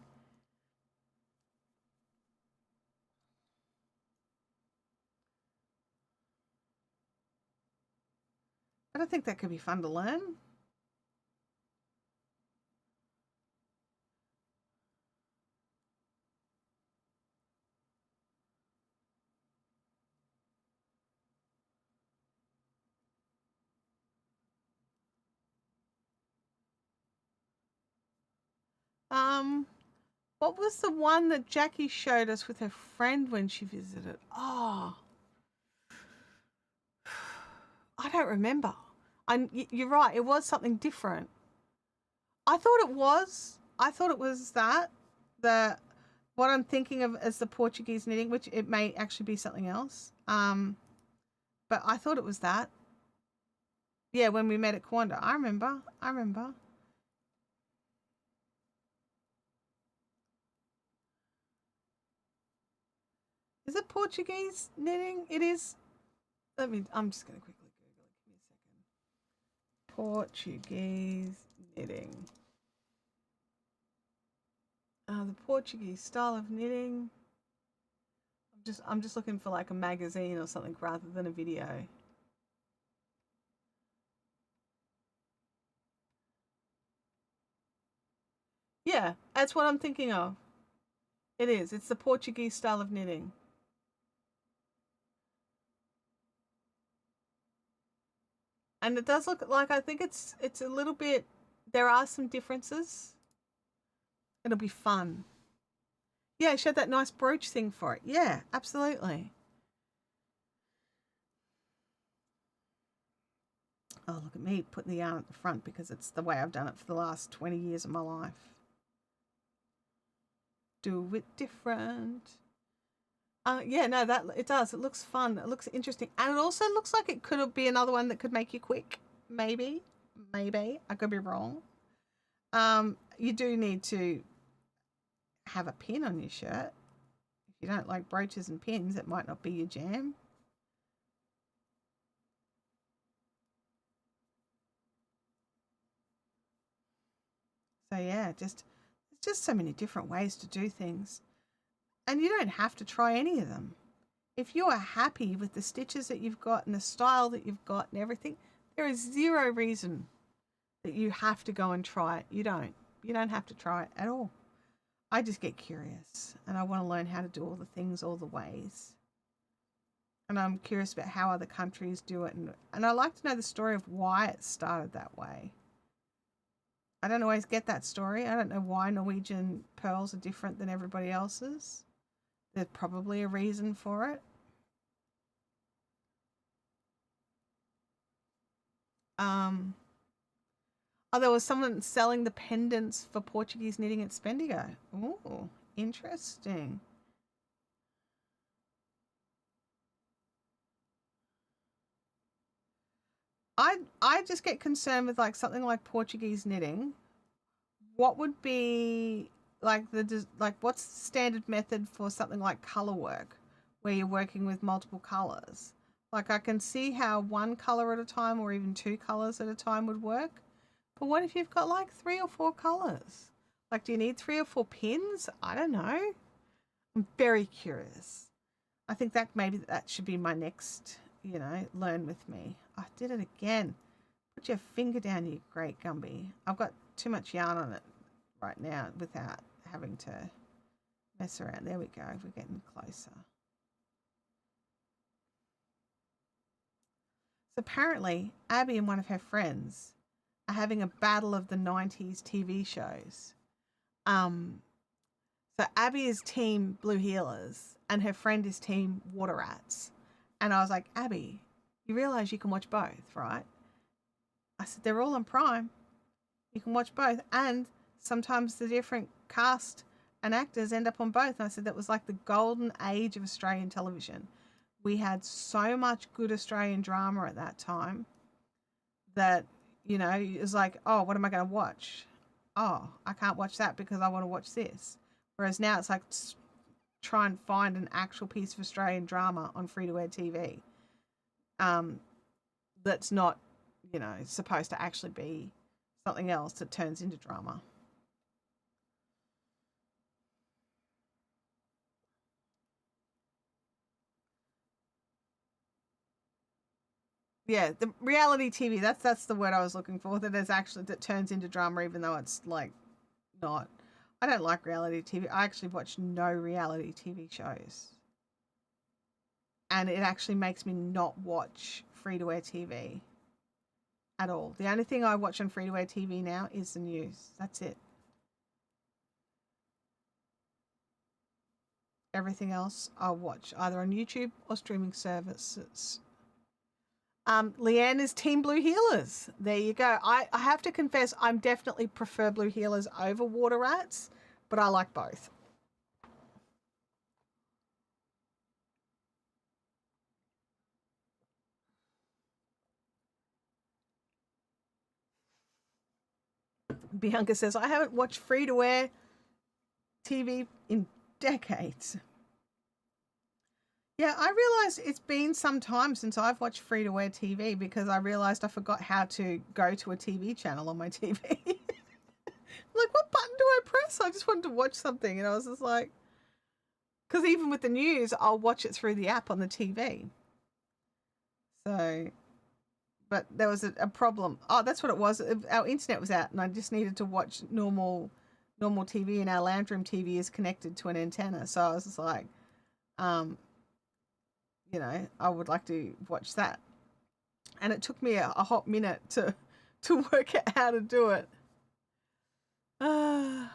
I don't think that could be fun to learn. Um, what was the one that Jackie showed us with her friend when she visited? Oh, I don't remember. You're right. It was something different. I thought it was. I thought it was that the what I'm thinking of as the Portuguese knitting, which it may actually be something else. But I thought it was that. Yeah, when we met at Kawanda, I remember. I remember. Is it Portuguese knitting? It is. I'm just going to quickly Google it. Give me a second. Portuguese knitting. The Portuguese style of knitting. I'm just looking for like a magazine or something rather than a video. Yeah, that's what I'm thinking of. It is. It's the Portuguese style of knitting. And it does look like I think it's a little bit there are some differences. It'll be fun. Yeah, she had that nice brooch thing for it. Yeah, absolutely. Oh, look at me putting the yarn at the front because it's the way I've done it for the last 20 years of my life. Do it different. Yeah, no, that it does. It looks fun. It looks interesting, and it also looks like it could be another one that could make you quick. Maybe, maybe I could be wrong. You do need to have a pin on your shirt. If you don't like brooches and pins, it might not be your jam. So yeah, just so many different ways to do things, and you don't have to try any of them. If you are happy with the stitches that you've got and the style that you've got and everything, there is zero reason that you have to go and try it. You don't. You don't have to try it at all. I just get curious and I want to learn how to do all the things all the ways. And I'm curious about how other countries do it. And I like to know the story of why it started that way. I don't always get that story. I don't know why Norwegian pearls are different than everybody else's. There's probably a reason for it. Oh, there was someone selling the pendants for Portuguese knitting at Spendigo. Oh, interesting. I just get concerned with like something like Portuguese knitting. What would be like what's the standard method for something like color work where you're working with multiple colors? Like I can see how one color at a time or even two colors at a time would work. But what if you've got like three or four colors? Like do you need three or four pins? I don't know. I'm very curious. I think that maybe that should be my next, learn with me. I did it again. Put your finger down, you great Gumby. I've got too much yarn on it right now without having to mess around. There we go. We're getting closer. So apparently, Abby and one of her friends are having a battle of the 90s TV shows. Um, so Abby is team Blue Heelers and her friend is team Water Rats. And I was like, Abby, you realize you can watch both, right? I said, they're all on Prime. You can watch both. And sometimes the different cast and actors end up on both. And I said, that was like the golden age of Australian television. we had so much good Australian drama at that time that, it was like, oh, what am I going to watch? Oh, I can't watch that because I want to watch this. Whereas now it's like, try and find an actual piece of Australian drama on free to air TV, that's not, supposed to actually be something else that turns into drama. Yeah, the reality TV, that's the word I was looking for, that is actually, that turns into drama even though it's like not. I don't like reality TV. I actually watch no reality TV shows. And it actually makes me not watch free to air TV at all. The only thing I watch on free to air TV now is the news. That's it. Everything else I'll watch either on YouTube or streaming services. Leanne is Team Blue Healers. There you go. I have to confess, I'm definitely prefer Blue Healers over Water Rats, but I like both. Bianca says, I haven't watched free to air TV in decades. Yeah, I realised it's been some time since I've watched free to air TV because I realised I forgot how to go to a TV channel on my TV. Like, what button do I press? I just wanted to watch something, and I was just like, because even with the news, I'll watch it through the app on the TV. So, but there was a problem. Oh, that's what it was. Our internet was out, and I just needed to watch normal TV, and our lounge room TV is connected to an antenna. So I was just like, I would like to watch that. And it took me a hot minute to work out how to do it. Oh.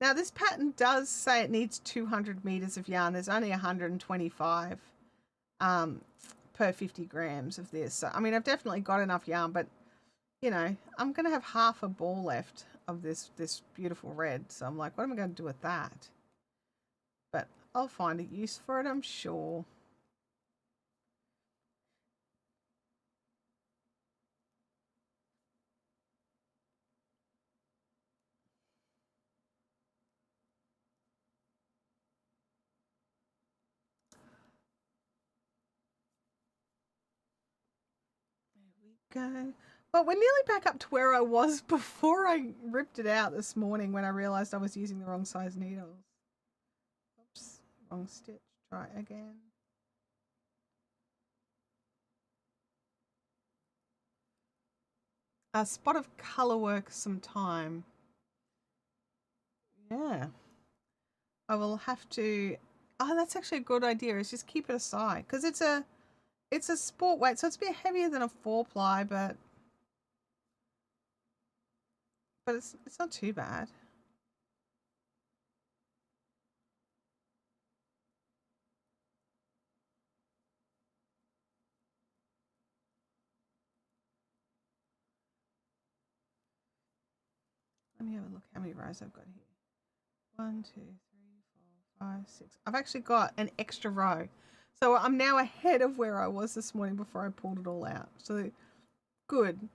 Now this pattern does say it needs 200 meters of yarn. There's only 125 per 50 grams of this. So I mean, I've definitely got enough yarn, but I'm gonna have half a ball left of this beautiful red. So I'm like, what am I going to do with that? But I'll find a use for it, I'm sure. There we go. Well, we're nearly back up to where I was before I ripped it out this morning when I realized I was using the wrong size needles. Oops, wrong stitch. Try again. A spot of color work some time. Yeah. I will have to. Oh, that's actually a good idea. Is just keep it aside because it's a sport weight, so it's a bit heavier than a 4-ply, but it's not too bad. Let me have a look how many rows I've got here. 1, 2, 3, 4, 5, 6. I've actually got an extra row. So I'm now ahead of where I was this morning before I pulled it all out. So good.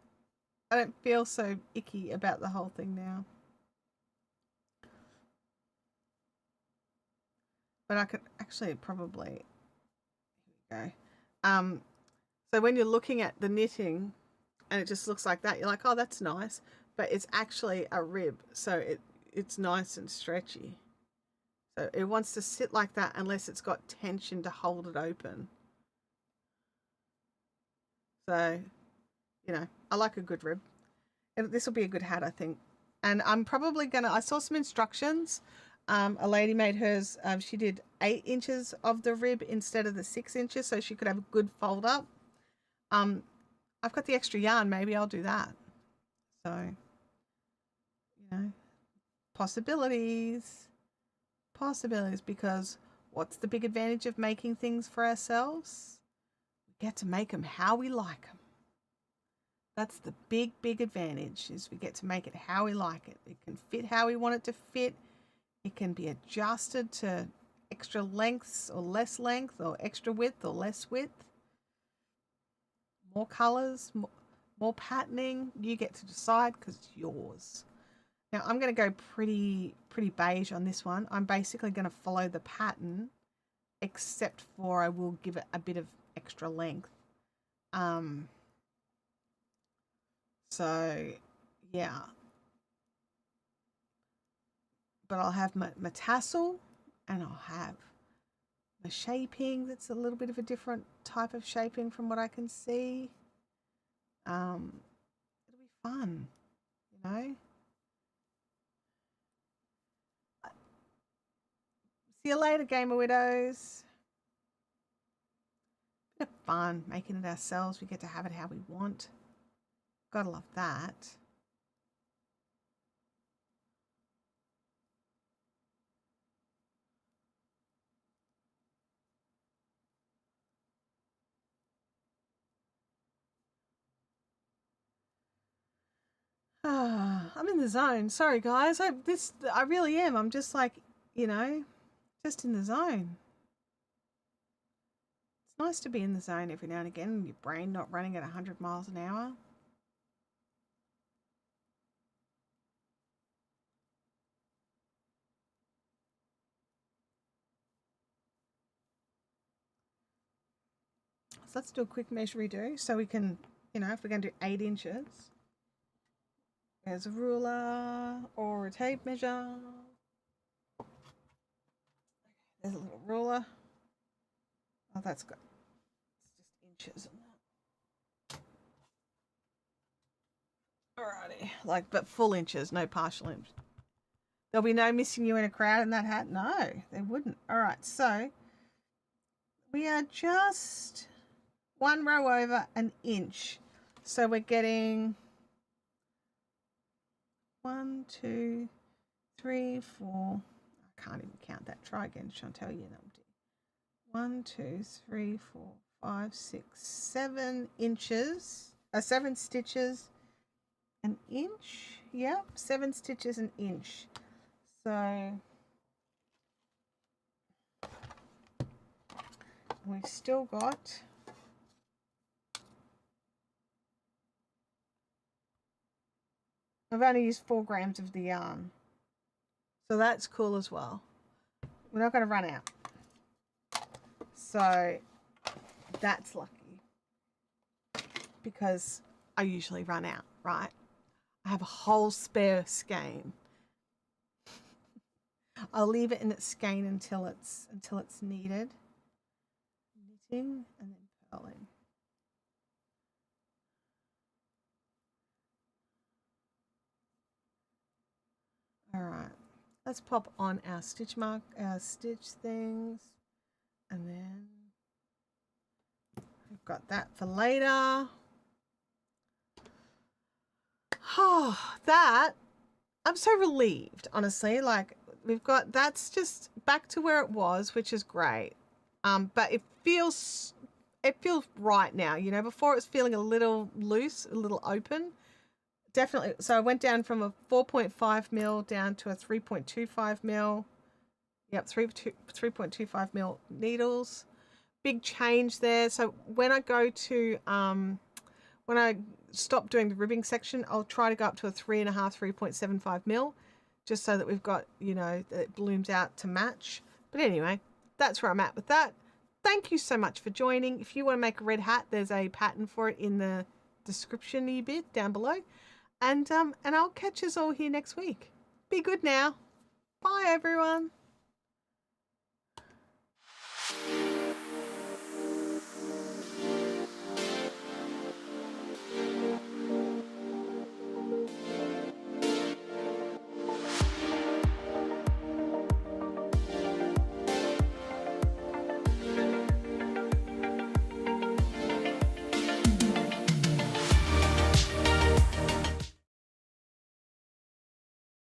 I don't feel so icky about the whole thing now. But I could actually probably, here we go. So when you're looking at the knitting and it just looks like that, you're like, oh, that's nice. But it's actually a rib. So it's nice and stretchy. So it wants to sit like that unless it's got tension to hold it open. So, I like a good rib. And this will be a good hat, I think. And I'm probably going to, I saw some instructions. A lady made hers, she did 8 inches of the rib instead of the 6 inches so she could have a good fold up. I've got the extra yarn, maybe I'll do that. So, possibilities. Possibilities, because what's the big advantage of making things for ourselves? We get to make them how we like them. That's the big advantage, is we get to make it how we like it. It can fit how we want it to fit. It can be adjusted to extra lengths or less length, or extra width or less width. More colors, more patterning. You get to decide because it's yours. Now I'm going to go pretty beige on this one. I'm basically going to follow the pattern, except for I will give it a bit of extra length. So yeah, but I'll have my tassel, and I'll have the shaping that's a little bit of a different type of shaping from what I can see. It'll be fun, you know. See you later, Gamer Widows. Bit of fun making it ourselves. We get to have it how we want. Gotta love that. I'm in the zone. Sorry, guys. I really am. I'm just like, you know, just in the zone. It's nice to be in the zone every now and again, and your brain not running at 100 miles an hour. So let's do a quick measure redo so we can, you know, if we're going to do 8 inches. There's a ruler or a tape measure. There's a little ruler. Oh, that's good. It's just inches. Alrighty, like, but full inches, no partial inches. There'll be no missing you in a crowd in that hat. No, there wouldn't. All right, so we are just 1 row over an inch. So we're getting 1, 2, 3, 4. I can't even count that. Try again, Chantel. You know, 1, 2, 3, 4, 5, 6, 7 inches. 7 stitches an inch. Yep, 7 stitches an inch. So we've still got I've only used 4 grams of the yarn. So that's cool as well. We're not going to run out. So that's lucky. Because I usually run out, right? I have a whole spare skein. I'll leave it in its skein until it's needed. Knitting and then purling. All right, let's pop on our stitch mark, our stitch things, and then we've got that for later. Oh, that, I'm so relieved, honestly. Like, we've got, that's just back to where it was, which is great. But it feels right now. You know, before it was feeling a little loose, a little open. Definitely. So I went down from a 4.5 mil down to a 3.25 mil. Yep, 3.25 mil needles. Big change there. So when I go to when I stop doing the ribbing section, I'll try to go up to a 3.5, 3.75 mil, just so that we've got, you know, that it blooms out to match. But anyway, that's where I'm at with that. Thank you so much for joining. If you want to make a red hat, there's a pattern for it in the description-y bit down below. And I'll catch us all here next week. Be good now. Bye, everyone.